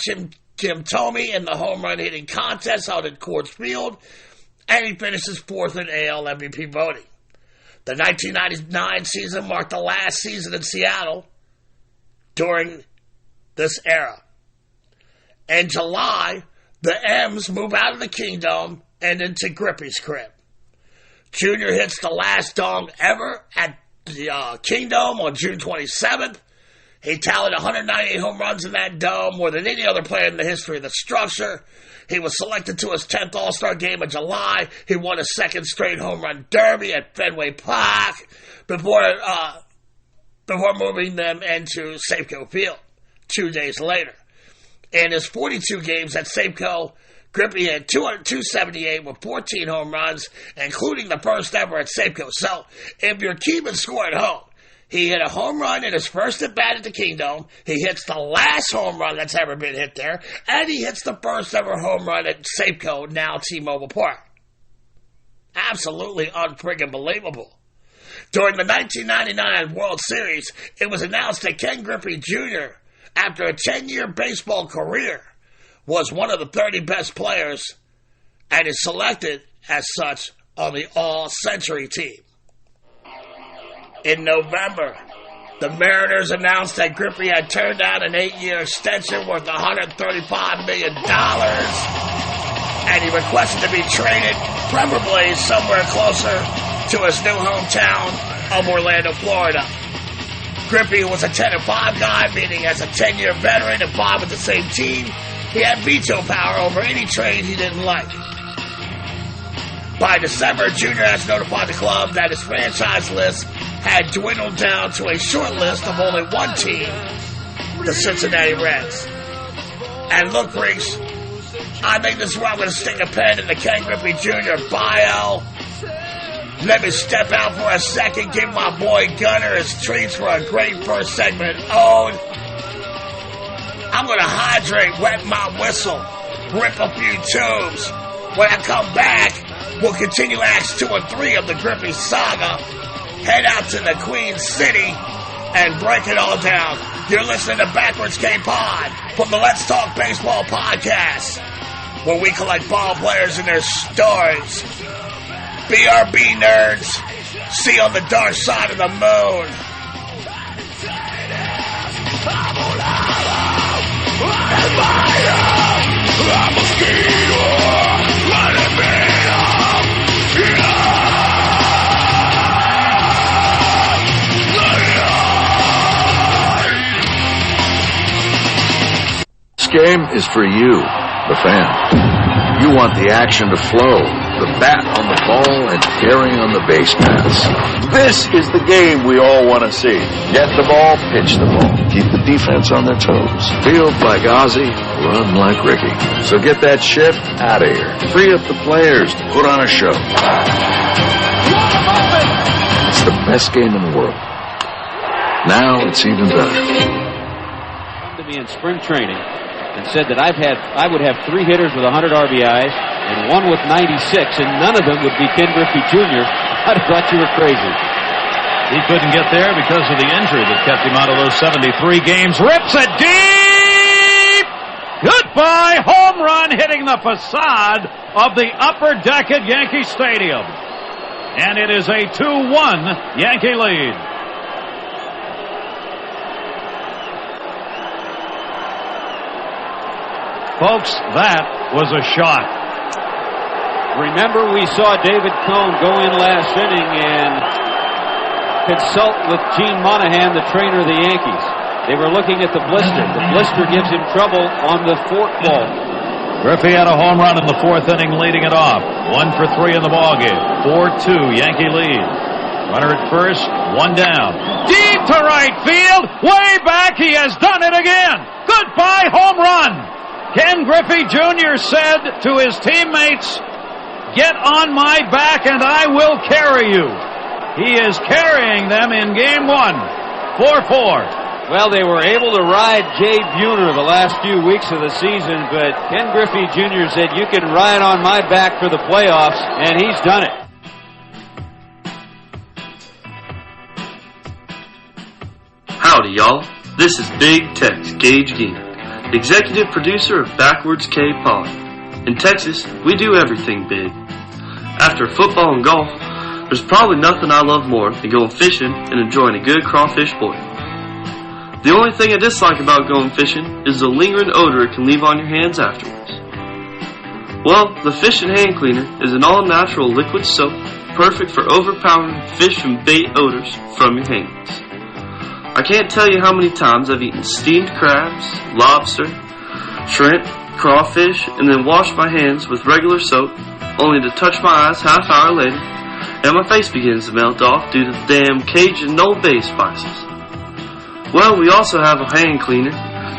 Kingdome in the home run hitting contest held at Coors Field, and he finishes 4th in AL MVP voting. The 1999 season marked the last season in Seattle during this era. In July, the M's move out of the Kingdome and into Griffey's crib. Junior hits the last dong ever at the Kingdome on June 27th. He tallied 198 home runs in that dome, more than any other player in the history of the structure. He was selected to his 10th All-Star game in July. He won his 2nd straight home run derby at Fenway Park before moving them into Safeco Field 2 days later. In his 42 games at Safeco, Griffey had 278 with 14 home runs, including the first ever at Safeco. So, if you're keeping score at home, he hit a home run in his first at-bat at the Kingdome. He hits the last home run that's ever been hit there. And he hits the first ever home run at Safeco, now T-Mobile Park. Absolutely unfriggin' believable. During the 1999 World Series, it was announced that Ken Griffey Jr., after a 10-year baseball career, was one of the 30 best players and is selected as such on the All-Century team. In November, the Mariners announced that Griffey had turned down an 8-year extension worth $135 million, and he requested to be traded, preferably somewhere closer to his new hometown of Orlando, Florida. Griffey was a 10-5 guy, meaning as a 10-year veteran and 5 with the same team, he had veto power over any trade he didn't like. By December, Junior has notified the club that his franchise list had dwindled down to a short list of only one team, the Cincinnati Reds. And look, Reese, I think this is where I'm going to stick a pen in the Ken Griffey Jr. bio. Let me step out for a second, give my boy Gunner his treats for a great first segment ode. I'm going to hydrate, wet my whistle, rip a few tubes. When I come back, we'll continue Acts 2 and 3 of the Griffey saga, head out to the Queen City, and break it all down. You're listening to Backwards K-Pod from the Let's Talk Baseball podcast, where we collect ball players and their stories. BRB nerds, see you on the dark side of the moon. This game is for you, the fan. You want the action to flow, the bat on the ball and carrying on the base paths. This is the game we all want to see. Get the ball, pitch the ball, keep the defense on their toes. Field like Ozzy, run like Ricky. So get that shift out of here. Free up the players to put on a show. It's the best game in the world. Now it's even better. Come to me in spring training and said that I would have 3 hitters with 100 RBIs and 1 with 96, and none of them would be Ken Griffey Jr. I'd have thought you were crazy. He couldn't get there because of the injury that kept him out of those 73 games. Rips it deep! Goodbye home run hitting the facade of the upper deck at Yankee Stadium. And it is a 2-1 Yankee lead. Folks, that was a shot. Remember, we saw David Cohn go in last inning and consult with Gene Monahan, the trainer of the Yankees. They were looking at the blister. The blister gives him trouble on the fork ball. Griffey had a home run in the 4th inning, leading it off. 1 for 3 in the ballgame. 4-2, Yankee lead. Runner at first, 1 down. Deep to right field, way back. He has done it again. Goodbye home run. Ken Griffey Jr. said to his teammates, "Get on my back and I will carry you." He is carrying them in game 1, 4-4. Well, they were able to ride Jay Buhner the last few weeks of the season, but Ken Griffey Jr. said, "You can ride on my back for the playoffs," and he's done it. Howdy, y'all. This is Big Tex Gage Geena, executive producer of Backwards K-Pod. In Texas, we do everything big. After football and golf, there's probably nothing I love more than going fishing and enjoying a good crawfish boil. The only thing I dislike about going fishing is the lingering odor it can leave on your hands afterwards. Well, the Fish and Hand Cleaner is an all-natural liquid soap perfect for overpowering fish and bait odors from your hands. I can't tell you how many times I've eaten steamed crabs, lobster, shrimp, crawfish, and then washed my hands with regular soap, only to touch my eyes half hour later, and my face begins to melt off due to the damn Cajun Old Bay spices. Well, we also have a hand cleaner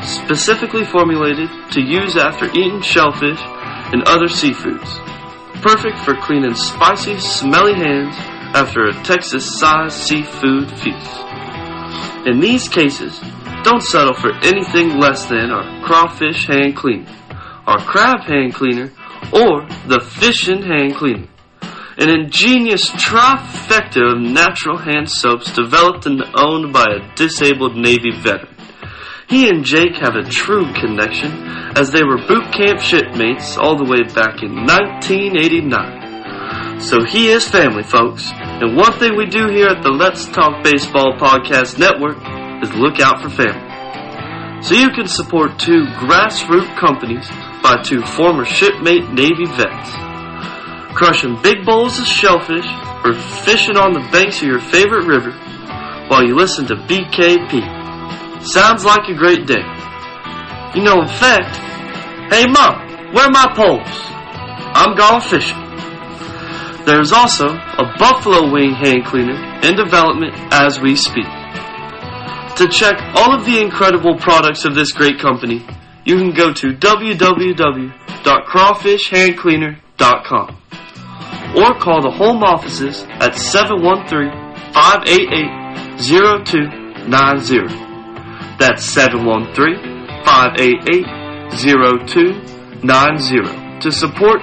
specifically formulated to use after eating shellfish and other seafoods. Perfect for cleaning spicy, smelly hands after a Texas-sized seafood feast. In these cases, don't settle for anything less than our crawfish hand cleaner, our crab hand cleaner, or the fish and hand cleaner. An ingenious trifecta of natural hand soaps developed and owned by a disabled Navy veteran. He and Jake have a true connection, as they were boot camp shipmates all the way back in 1989. So he is family, folks, and one thing we do here at the Let's Talk Baseball Podcast Network is look out for family. So you can support 2 grassroots companies by 2 former shipmate Navy vets. Crushing big bowls of shellfish or fishing on the banks of your favorite river while you listen to BKP. Sounds like a great day. You know, in fact, hey Mom, where are my poles? I'm gone fishing. There is also a buffalo wing hand cleaner in development as we speak. To check all of the incredible products of this great company, you can go to www.crawfishhandcleaner.com or call the home offices at 713-588-0290. That's 713-588-0290 to support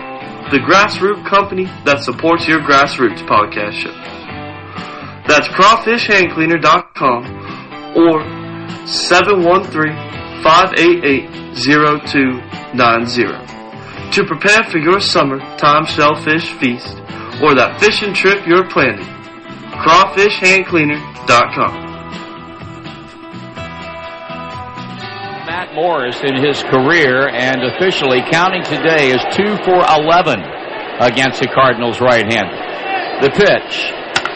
the Grassroots company that supports your Grassroots podcast show. That's crawfishhandcleaner.com or 713-588-0290 to prepare for your summertime shellfish feast or that fishing trip you're planning. crawfishhandcleaner.com. Matt Morris in his career, and officially counting today is 2 for 11 against the Cardinals right-hander. The pitch,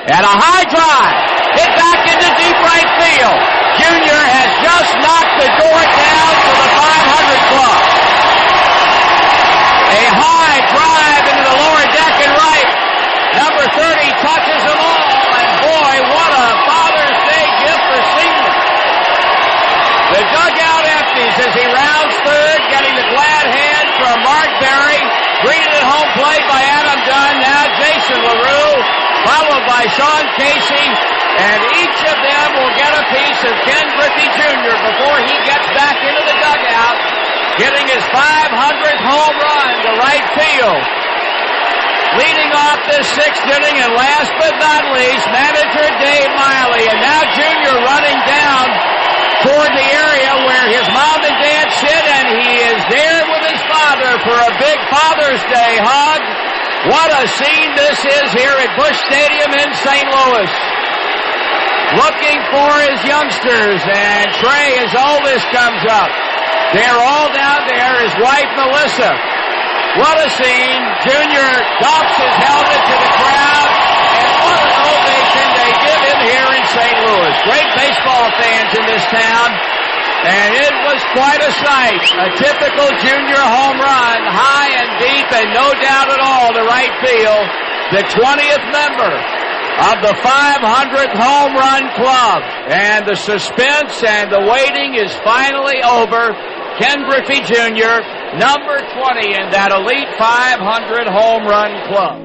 and a high drive, hit back into deep right field. Junior has just knocked the door down for the 500 club. A high drive into the lower deck and right. Number 30 touches them all, and boy, what a Father's Day gift for Seaman. The dugout empties as he rounds third, getting the glad hand from Mark Berry. Greeted at home plate by Adam Dunn. Now Jason LaRue, followed by Sean Casey. And each of them will get a piece of Ken Griffey Jr. before he gets back into the dugout, getting his 500th home run to right field. Leading off this sixth inning, and last but not least, manager Dave Miley. And now Junior running down toward the area where his mom and dad sit, and he is there with his father for a big Father's Day hug. What a scene this is here at Busch Stadium in St. Louis. Looking for his youngsters, and Trey, his oldest, comes up. They're all down there, his wife Melissa. What a scene. Junior doffs his helmet to the crowd, and what an ovation they give him here in St. Louis. Great baseball fans in this town, and it was quite a sight. A typical Junior home run, high and deep, and no doubt at all to right field. The 20th member of the 500th home run club. And the suspense and the waiting is finally over. Ken Griffey Jr., number 20 in that elite 500 home run club.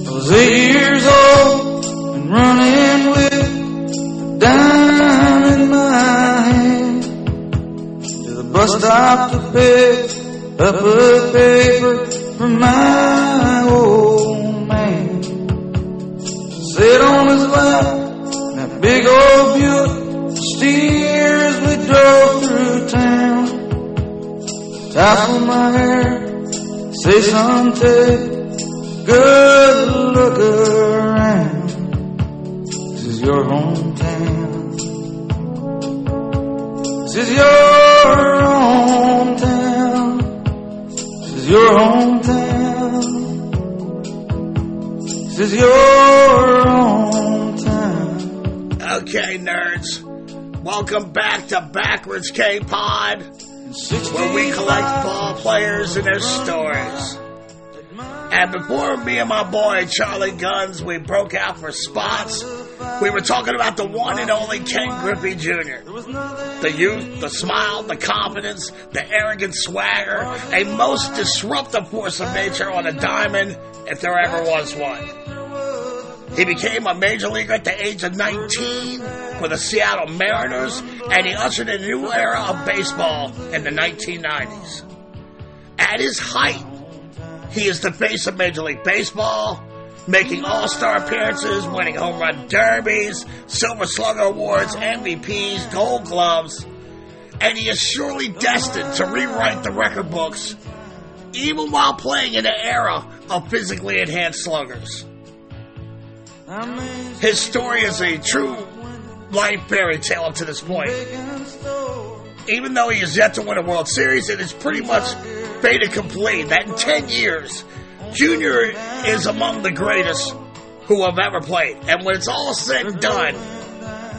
I was 8 years old and running with a dime in my hand to the bus stop to pick up a paper from my old man. Sit on his lap in that big old Buick, steers we drove through town. Tassel my hair, say son, take good look around. This is your hometown. This is your hometown. This is your hometown. This is your hometown. Okay, nerds. Welcome back to Backwards K-Pod, where we collect ball players and their stories. And before me and my boy Charlie Guns, we broke out for spots, we were talking about the one and only Ken Griffey Jr. The youth, the smile, the confidence, the arrogant swagger, a most disruptive force of nature on a diamond, if there ever was one. He became a major leaguer at the age of 19 for the Seattle Mariners, and he ushered in a new era of baseball in the 1990s. At his height, he is the face of Major League Baseball, making all-star appearances, winning home run derbies, Silver Slugger Awards, MVPs, Gold Gloves, and he is surely destined to rewrite the record books, even while playing in an era of physically enhanced sluggers. His story is a true life fairy tale up to this point. Even though he has yet to win a World Series, it is pretty much fait accompli that in 10 years, Junior is among the greatest who have ever played. And when it's all said and done,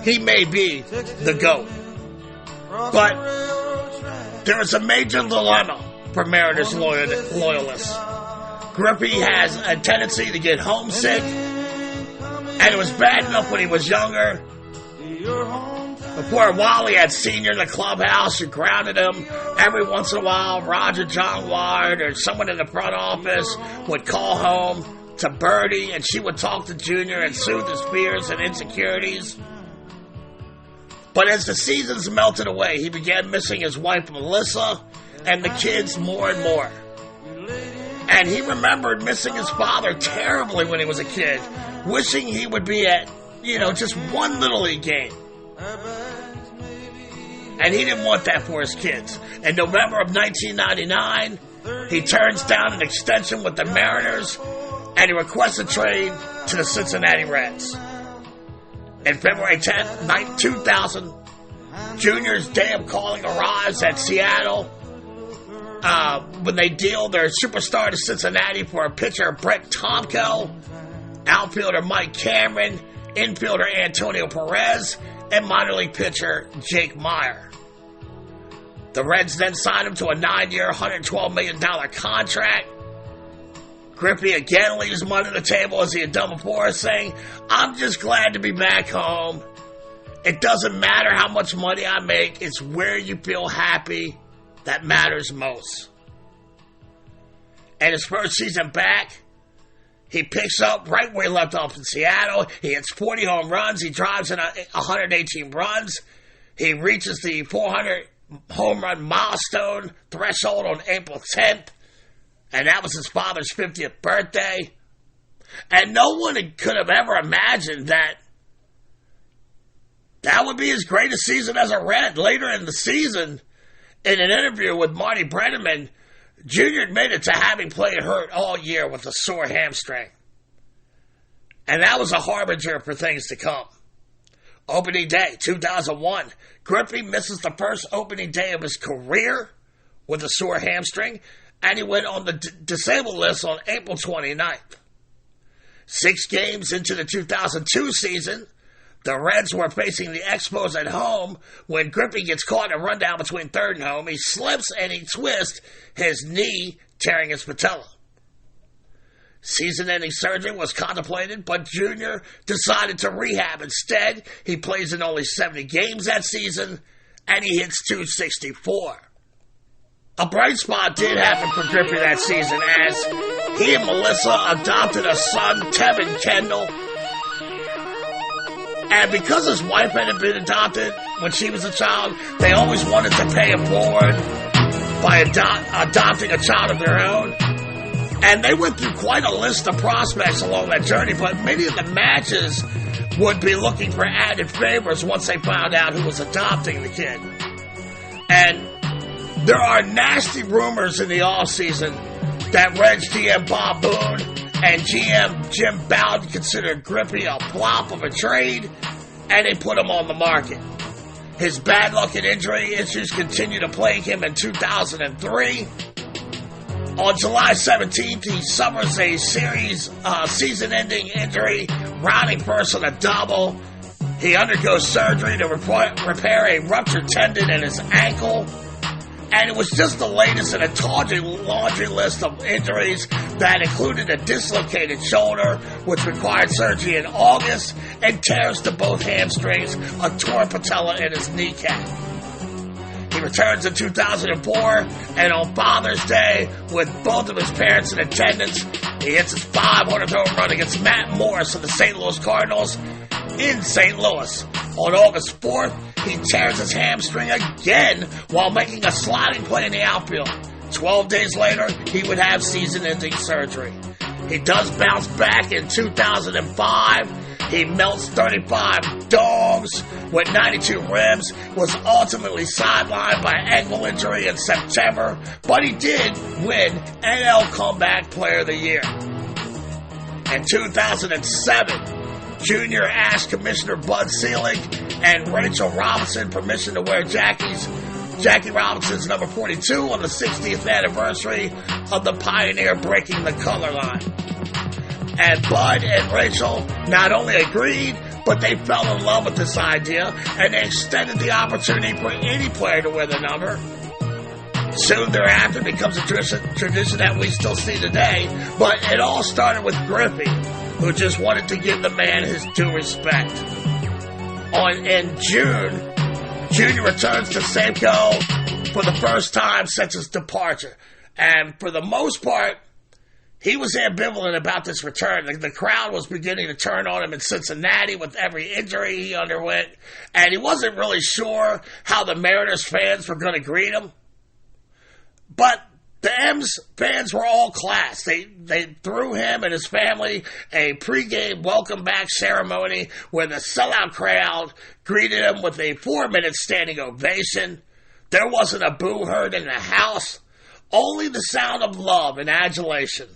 he may be the GOAT. But there is a major dilemma for Mariners loyalists. Griffey has a tendency to get homesick, and it was bad enough when he was younger. For a while, he had Senior in the clubhouse who grounded him. Every once in a while, Roger John Ward or someone in the front office would call home to Birdie, and she would talk to Junior and soothe his fears and insecurities. But as the seasons melted away, he began missing his wife Melissa and the kids more and more. And he remembered missing his father terribly when he was a kid, wishing he would be at, just one Little League game. And he didn't want that for his kids. In November of 1999, he turns down an extension with the Mariners, and he requests a trade to the Cincinnati Reds. And February 10th, 2000, Junior's day of calling arrives at Seattle when they deal their superstar to Cincinnati for a pitcher Brett Tomko, outfielder Mike Cameron, infielder Antonio Perez, and minor league pitcher Jake Meyer. The Reds then signed him to a 9-year, $112 million contract. Griffey again leaves money on the table as he had done before, saying, "I'm just glad to be back home. It doesn't matter how much money I make, it's where you feel happy that matters most." And his first season back, he picks up right where he left off in Seattle. He hits 40 home runs. He drives in 118 runs. He reaches the 400 home run milestone threshold on April 10th. And that was his father's 50th birthday. And no one could have ever imagined that would be his greatest season as a Red. Later in the season, in an interview with Marty Brennaman, Junior admitted to having played hurt all year with a sore hamstring. And that was a harbinger for things to come. Opening day, 2001. Griffey misses the first opening day of his career with a sore hamstring, and he went on the disabled list on April 29th. 6 games into the 2002 season, the Reds were facing the Expos at home when Griffey gets caught in a rundown between third and home. He slips and he twists his knee, tearing his patella. Season-ending surgery was contemplated, but Junior decided to rehab instead. He plays in only 70 games that season, and he hits .264. A bright spot did happen for Griffey that season as he and Melissa adopted a son, Tevin Kendall. And because his wife hadn't been adopted when she was a child, they always wanted to pay it forward by adopting a child of their own. And they went through quite a list of prospects along that journey, but many of the matches would be looking for added favors once they found out who was adopting the kid. And there are nasty rumors in the offseason that Reds GM Bob Boone and GM Jim Bowden considered Griffey a flop of a trade, and they put him on the market. His bad luck and injury issues continue to plague him in 2003. On July 17th, he suffers a season-ending injury, rounding first on a double. He undergoes surgery to repair a ruptured tendon in his ankle. And it was just the latest in a tawdry laundry list of injuries that included a dislocated shoulder, which required surgery in August, and tears to both hamstrings, a torn patella in his kneecap. He returns in 2004, and on Father's Day, with both of his parents in attendance, he hits his 500th home run against Matt Morris of the St. Louis Cardinals in St. Louis. On August 4th, he tears his hamstring again while making a sliding play in the outfield. 12 days later, he would have season-ending surgery. He does bounce back in 2005. He melts 35 dogs with 92 ribs, was ultimately sidelined by ankle injury in September, but he did win NL Comeback Player of the Year. In 2007, Junior asked Commissioner Bud Selig and Rachel Robinson permission to wear Jackie's Jackie Robinson's number 42 on the 60th anniversary of the Pioneer breaking the color line. And Bud and Rachel not only agreed, but they fell in love with this idea, and they extended the opportunity for any player to wear the number. Soon thereafter, it becomes a tradition that we still see today, but it all started with Griffey, who just wanted to give the man his due respect. In June, Junior returns to Safeco for the first time since his departure, and for the most part, he was ambivalent about this return. The crowd was beginning to turn on him in Cincinnati with every injury he underwent, and he wasn't really sure how the Mariners fans were going to greet him. But the M's fans were all class. They threw him and his family a pregame welcome back ceremony where the sellout crowd greeted him with a 4-minute standing ovation. There wasn't a boo heard in the house, only the sound of love and adulation.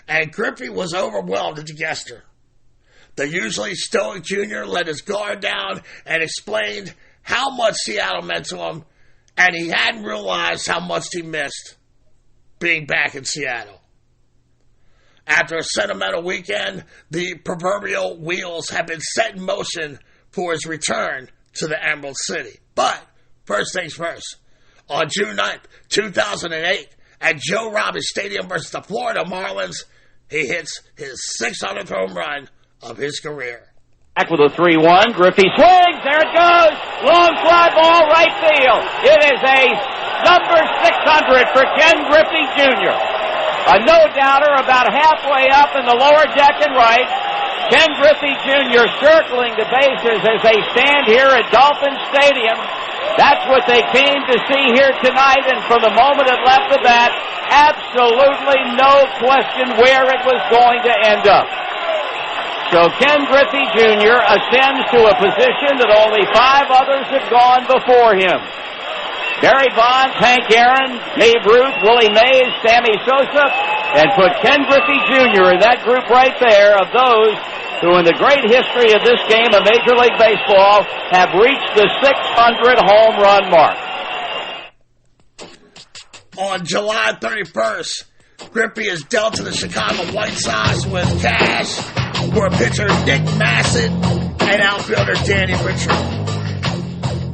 And Griffey was overwhelmed at the gesture. The usually stoic Junior let his guard down and explained how much Seattle meant to him, and he hadn't realized how much he missed being back in Seattle. After a sentimental weekend, the proverbial wheels have been set in motion for his return to the Emerald City. But, first things first, on June 9th, 2008, at Joe Robbins Stadium versus the Florida Marlins, he hits his 600th home run of his career. Back with a 3-1. Griffey swings. There it goes. Long fly ball, right field. It is a number 600 for Ken Griffey Jr. A no-doubter about halfway up in the lower deck and right. Ken Griffey Jr. circling the bases as they stand here at Dolphin Stadium. That's what they came to see here tonight, and from the moment it left the bat, absolutely no question where it was going to end up. So Ken Griffey Jr. ascends to a position that only 5 others have gone before him. Barry Bonds, Hank Aaron, Babe Ruth, Willie Mays, Sammy Sosa, and put Ken Griffey Jr. in that group right there of those who in the great history of this game of Major League Baseball have reached the 600 home run mark. On July 31st, Griffey is dealt to the Chicago White Sox with cash for pitcher Nick Massett and outfielder Danny Richard.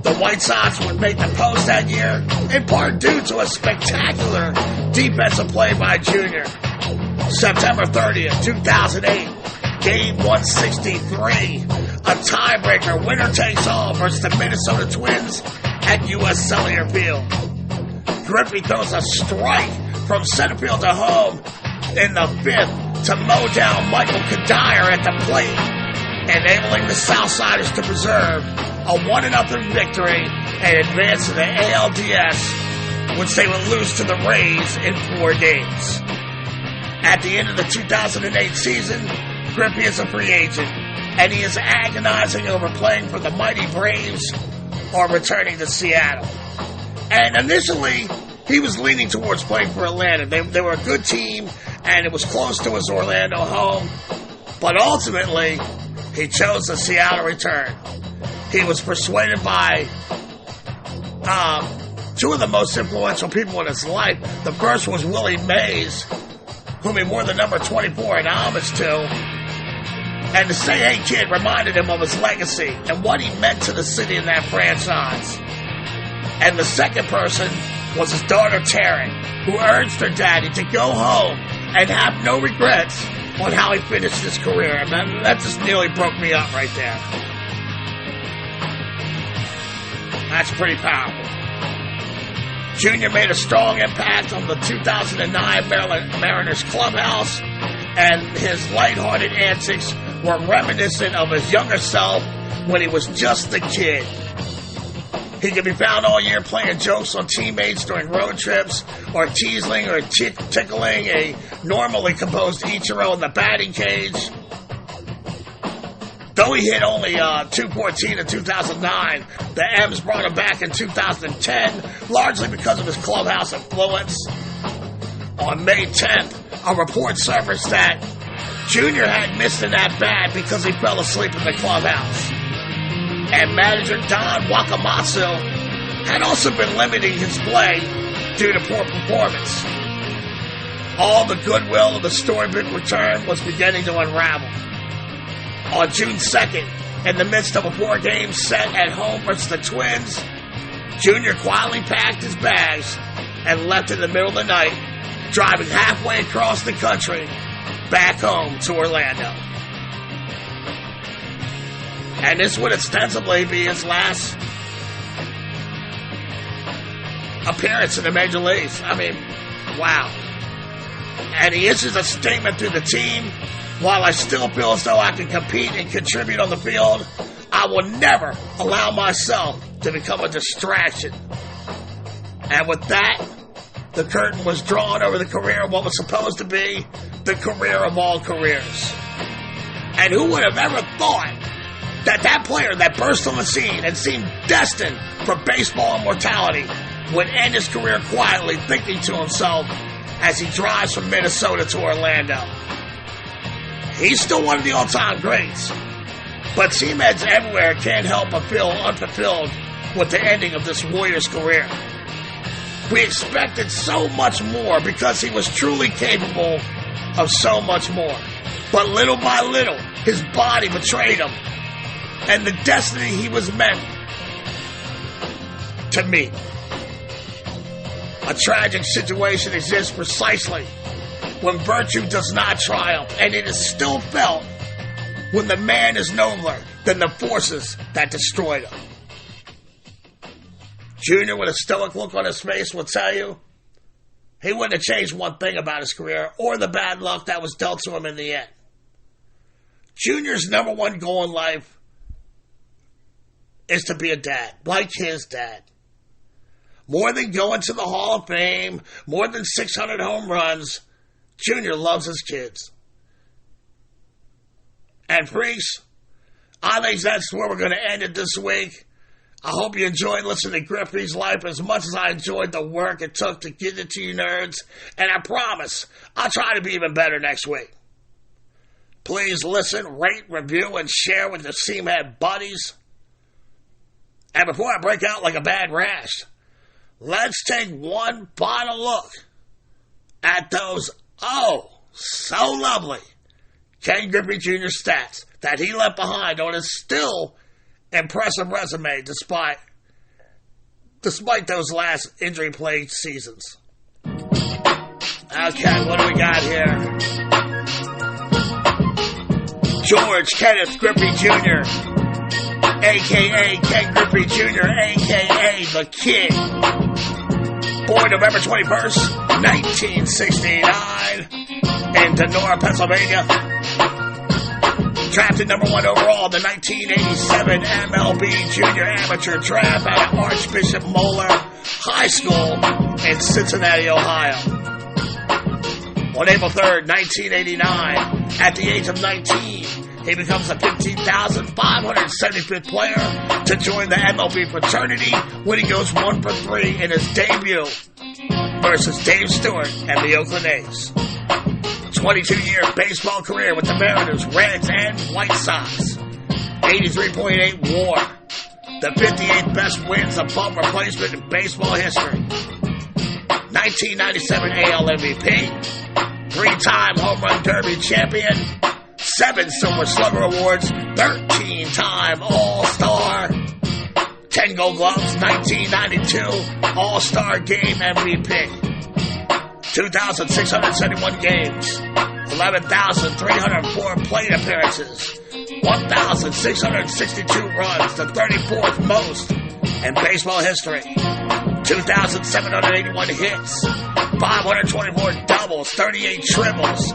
The White Sox would make the post that year, in part due to a spectacular defensive play by Junior. September 30th, 2008, Game 163, a tiebreaker, winner takes all versus the Minnesota Twins at U.S. Cellular Field. Griffey throws a strike from center field to home in the 5th to mow down Michael Kadire at the plate, enabling the Southsiders to preserve a 1-0 victory and advance to the ALDS, which they would lose to the Rays in 4 games. At the end of the 2008 season, Griffey is a free agent, and he is agonizing over playing for the mighty Braves or returning to Seattle. And initially, he was leaning towards playing for Atlanta. They were a good team, and it was close to his Orlando home. But ultimately, he chose the Seattle return. He was persuaded by 2 of the most influential people in his life. The first was Willie Mays, whom he wore the number 24 in homage to. And the Say Hey Kid reminded him of his legacy and what he meant to the city and that franchise. And the second person was his daughter Taryn, who urged her daddy to go home and have no regrets on how he finished his career. And that just nearly broke me up right there. That's pretty powerful. Junior made a strong impact on the 2009 Mariners clubhouse, and his lighthearted antics were reminiscent of his younger self when he was just a kid. He can be found all year playing jokes on teammates during road trips, or teasing or tickling a normally composed Ichiro in the batting cage. Though he hit only .214 in 2009, the M's brought him back in 2010, largely because of his clubhouse influence. On May 10th, a report surfaced that Junior had missed an at-bat because he fell asleep in the clubhouse. And manager Don Wakamatsu had also been limiting his play due to poor performance. All the goodwill of the storybook return was beginning to unravel. On June 2nd, in the midst of a 4-game set at home versus the Twins, Junior quietly packed his bags and left in the middle of the night, driving halfway across the country back home to Orlando. And this would ostensibly be his last appearance in the Major Leagues. I mean, wow. And he issues a statement through the team: while I still feel as though I can compete and contribute on the field, I will never allow myself to become a distraction. And with that, the curtain was drawn over the career of what was supposed to be the career of all careers. And who would have ever thought that player that burst on the scene and seemed destined for baseball immortality would end his career quietly, thinking to himself as he drives from Minnesota to Orlando. He's still one of the all-time greats, but teamheads everywhere can't help but feel unfulfilled with the ending of this Warriors career. We expected so much more because he was truly capable of so much more. But little by little, his body betrayed him, and the destiny he was meant to meet. A tragic situation exists precisely when virtue does not triumph, and it is still felt when the man is nobler than the forces that destroyed him. Junior, with a stoic look on his face, will tell you he wouldn't have changed one thing about his career or the bad luck that was dealt to him in the end. Junior's number one goal in life is to be a dad, like his dad. More than going to the Hall of Fame, more than 600 home runs, Junior loves his kids. And freaks, I think that's where we're going to end it this week. I hope you enjoyed listening to Griffey's Life as much as I enjoyed the work it took to get it to you nerds. And I promise, I'll try to be even better next week. Please listen, rate, review, and share with your Seamhead buddies. And before I break out like a bad rash, let's take one final look at those, so lovely Ken Griffey Jr. stats that he left behind on his still impressive resume despite those last injury-plagued seasons. Okay, what do we got here? George Kenneth Griffey Jr., a.k.a. Ken Griffey Jr., a.k.a. The Kid. Born November 21st, 1969, in Denora, Pennsylvania. Drafted number 1 overall in the 1987 MLB Junior Amateur Draft out of Archbishop Moeller High School in Cincinnati, Ohio. On April 3rd, 1989, at the age of 19, he becomes the 15,575th player to join the MLB fraternity when he goes 1 for 3 in his debut versus Dave Stewart and the Oakland A's. 22-year baseball career with the Mariners, Reds, and White Sox. 83.8 WAR. The 58th best wins above replacement in baseball history. 1997 AL MVP. 3-time Home Run Derby champion. 7 Silver Slugger Awards. 13-time All-Star. 10 Gold Gloves. 1992 All-Star Game MVP. 2,671 games, 11,304 plate appearances, 1,662 runs, the 34th most in baseball history, 2,781 hits, 524 doubles, 38 triples,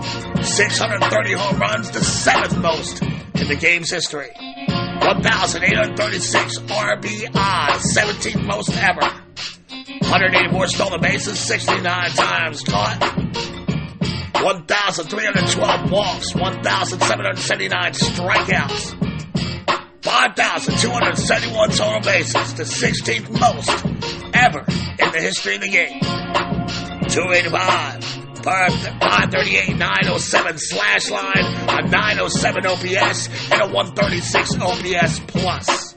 630 home runs, the 7th most in the game's history, 1,836 RBI, 17th most ever. 184 stolen bases, 69 times caught, 1,312 walks, 1,779 strikeouts, 5,271 total bases, the 16th most ever in the history of the game. 285, 538, 907 slash line, a 907 OPS, and a 136 OPS plus.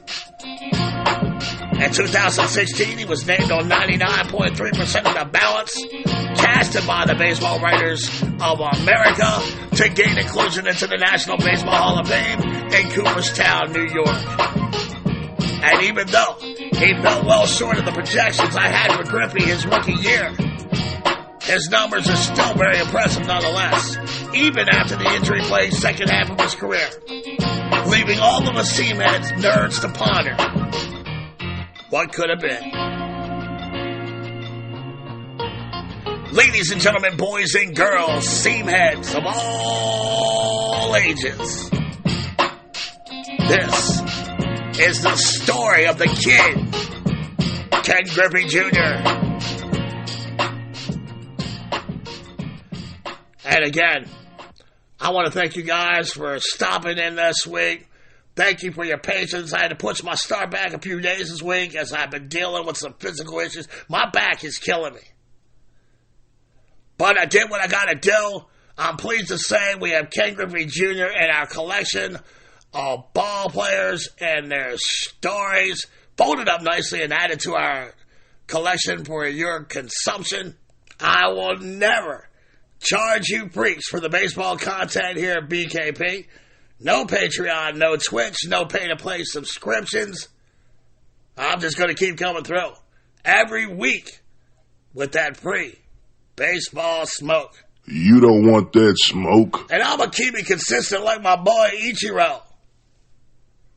In 2016, he was named on 99.3% of the ballots casted by the Baseball Writers of America to gain inclusion into the National Baseball Hall of Fame in Cooperstown, New York. And even though he fell well short of the projections I had for Griffey his rookie year, his numbers are still very impressive nonetheless, even after the injury-plagued second half of his career, leaving all of us seamheads nerds to ponder what could have been. Ladies and gentlemen, boys and girls, seamheads of all ages, this is the story of the kid, Ken Griffey Jr. And again, I want to thank you guys for stopping in this week. Thank you for your patience. I had to push my start back a few days this week as I've been dealing with some physical issues. My back is killing me. But I did what I got to do. I'm pleased to say we have Ken Griffey Jr. in our collection of ball players and their stories folded up nicely and added to our collection for your consumption. I will never charge you freaks for the baseball content here at BKP. No Patreon, no Twitch, no pay-to-play subscriptions. I'm just going to keep coming through every week with that free baseball smoke. You don't want that smoke. And I'm going to keep it consistent like my boy Ichiro.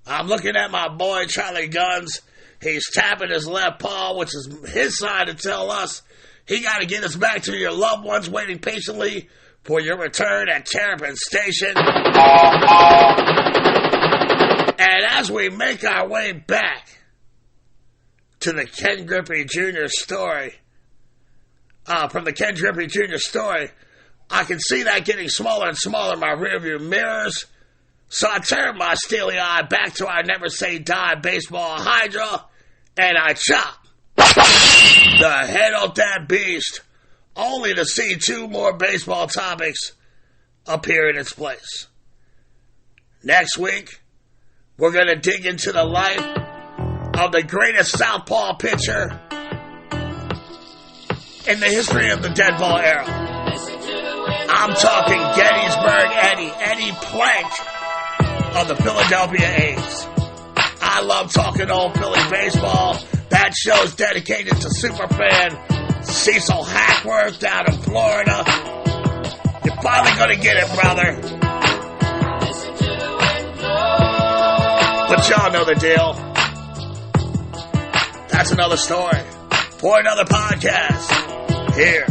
I'm looking at my boy Charlie Guns. He's tapping his left paw, which is his sign to tell us he got to get us back to your loved ones waiting patiently for your return at Terrapin Station. And as we make our way back to the Ken Griffey Jr. story, from the Ken Griffey Jr. story, I can see that getting smaller and smaller in my rearview mirrors. So I turn my steely eye back to our Never Say Die baseball hydra, and I chop the head off that beast, only to see two more baseball topics appear in its place. Next week, we're going to dig into the life of the greatest southpaw pitcher in the history of the dead ball era. I'm talking Gettysburg Eddie Plank of the Philadelphia A's. I love talking old Philly baseball. That show's dedicated to superfan Cecil Hackworth down in Florida. You're finally gonna get it, brother. But y'all know the deal. That's another story for another podcast here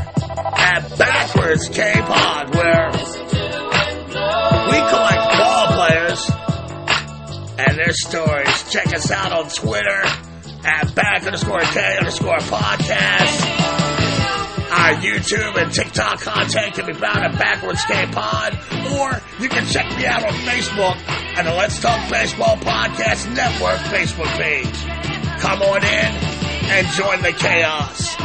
at Backwards K-Pod, where we collect ball players and their stories. Check us out on Twitter at back_K_podcast. Our YouTube and TikTok content can be found at Backwards K-Pod, or you can check me out on Facebook at the Let's Talk Baseball Podcast Network Facebook page. Come on in and join the chaos.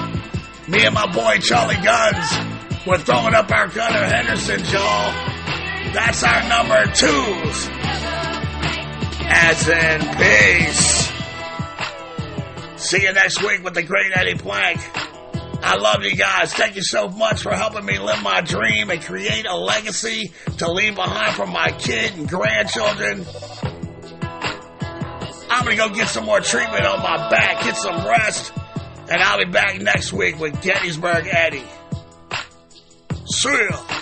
Me and my boy Charlie Guns, we're throwing up our Gunnar Henderson, y'all. That's our number 2s. As in peace. See you next week with the great Eddie Plank. I love you guys. Thank you so much for helping me live my dream and create a legacy to leave behind for my kid and grandchildren. I'm going to go get some more treatment on my back, get some rest, and I'll be back next week with Gettysburg Eddie. See ya.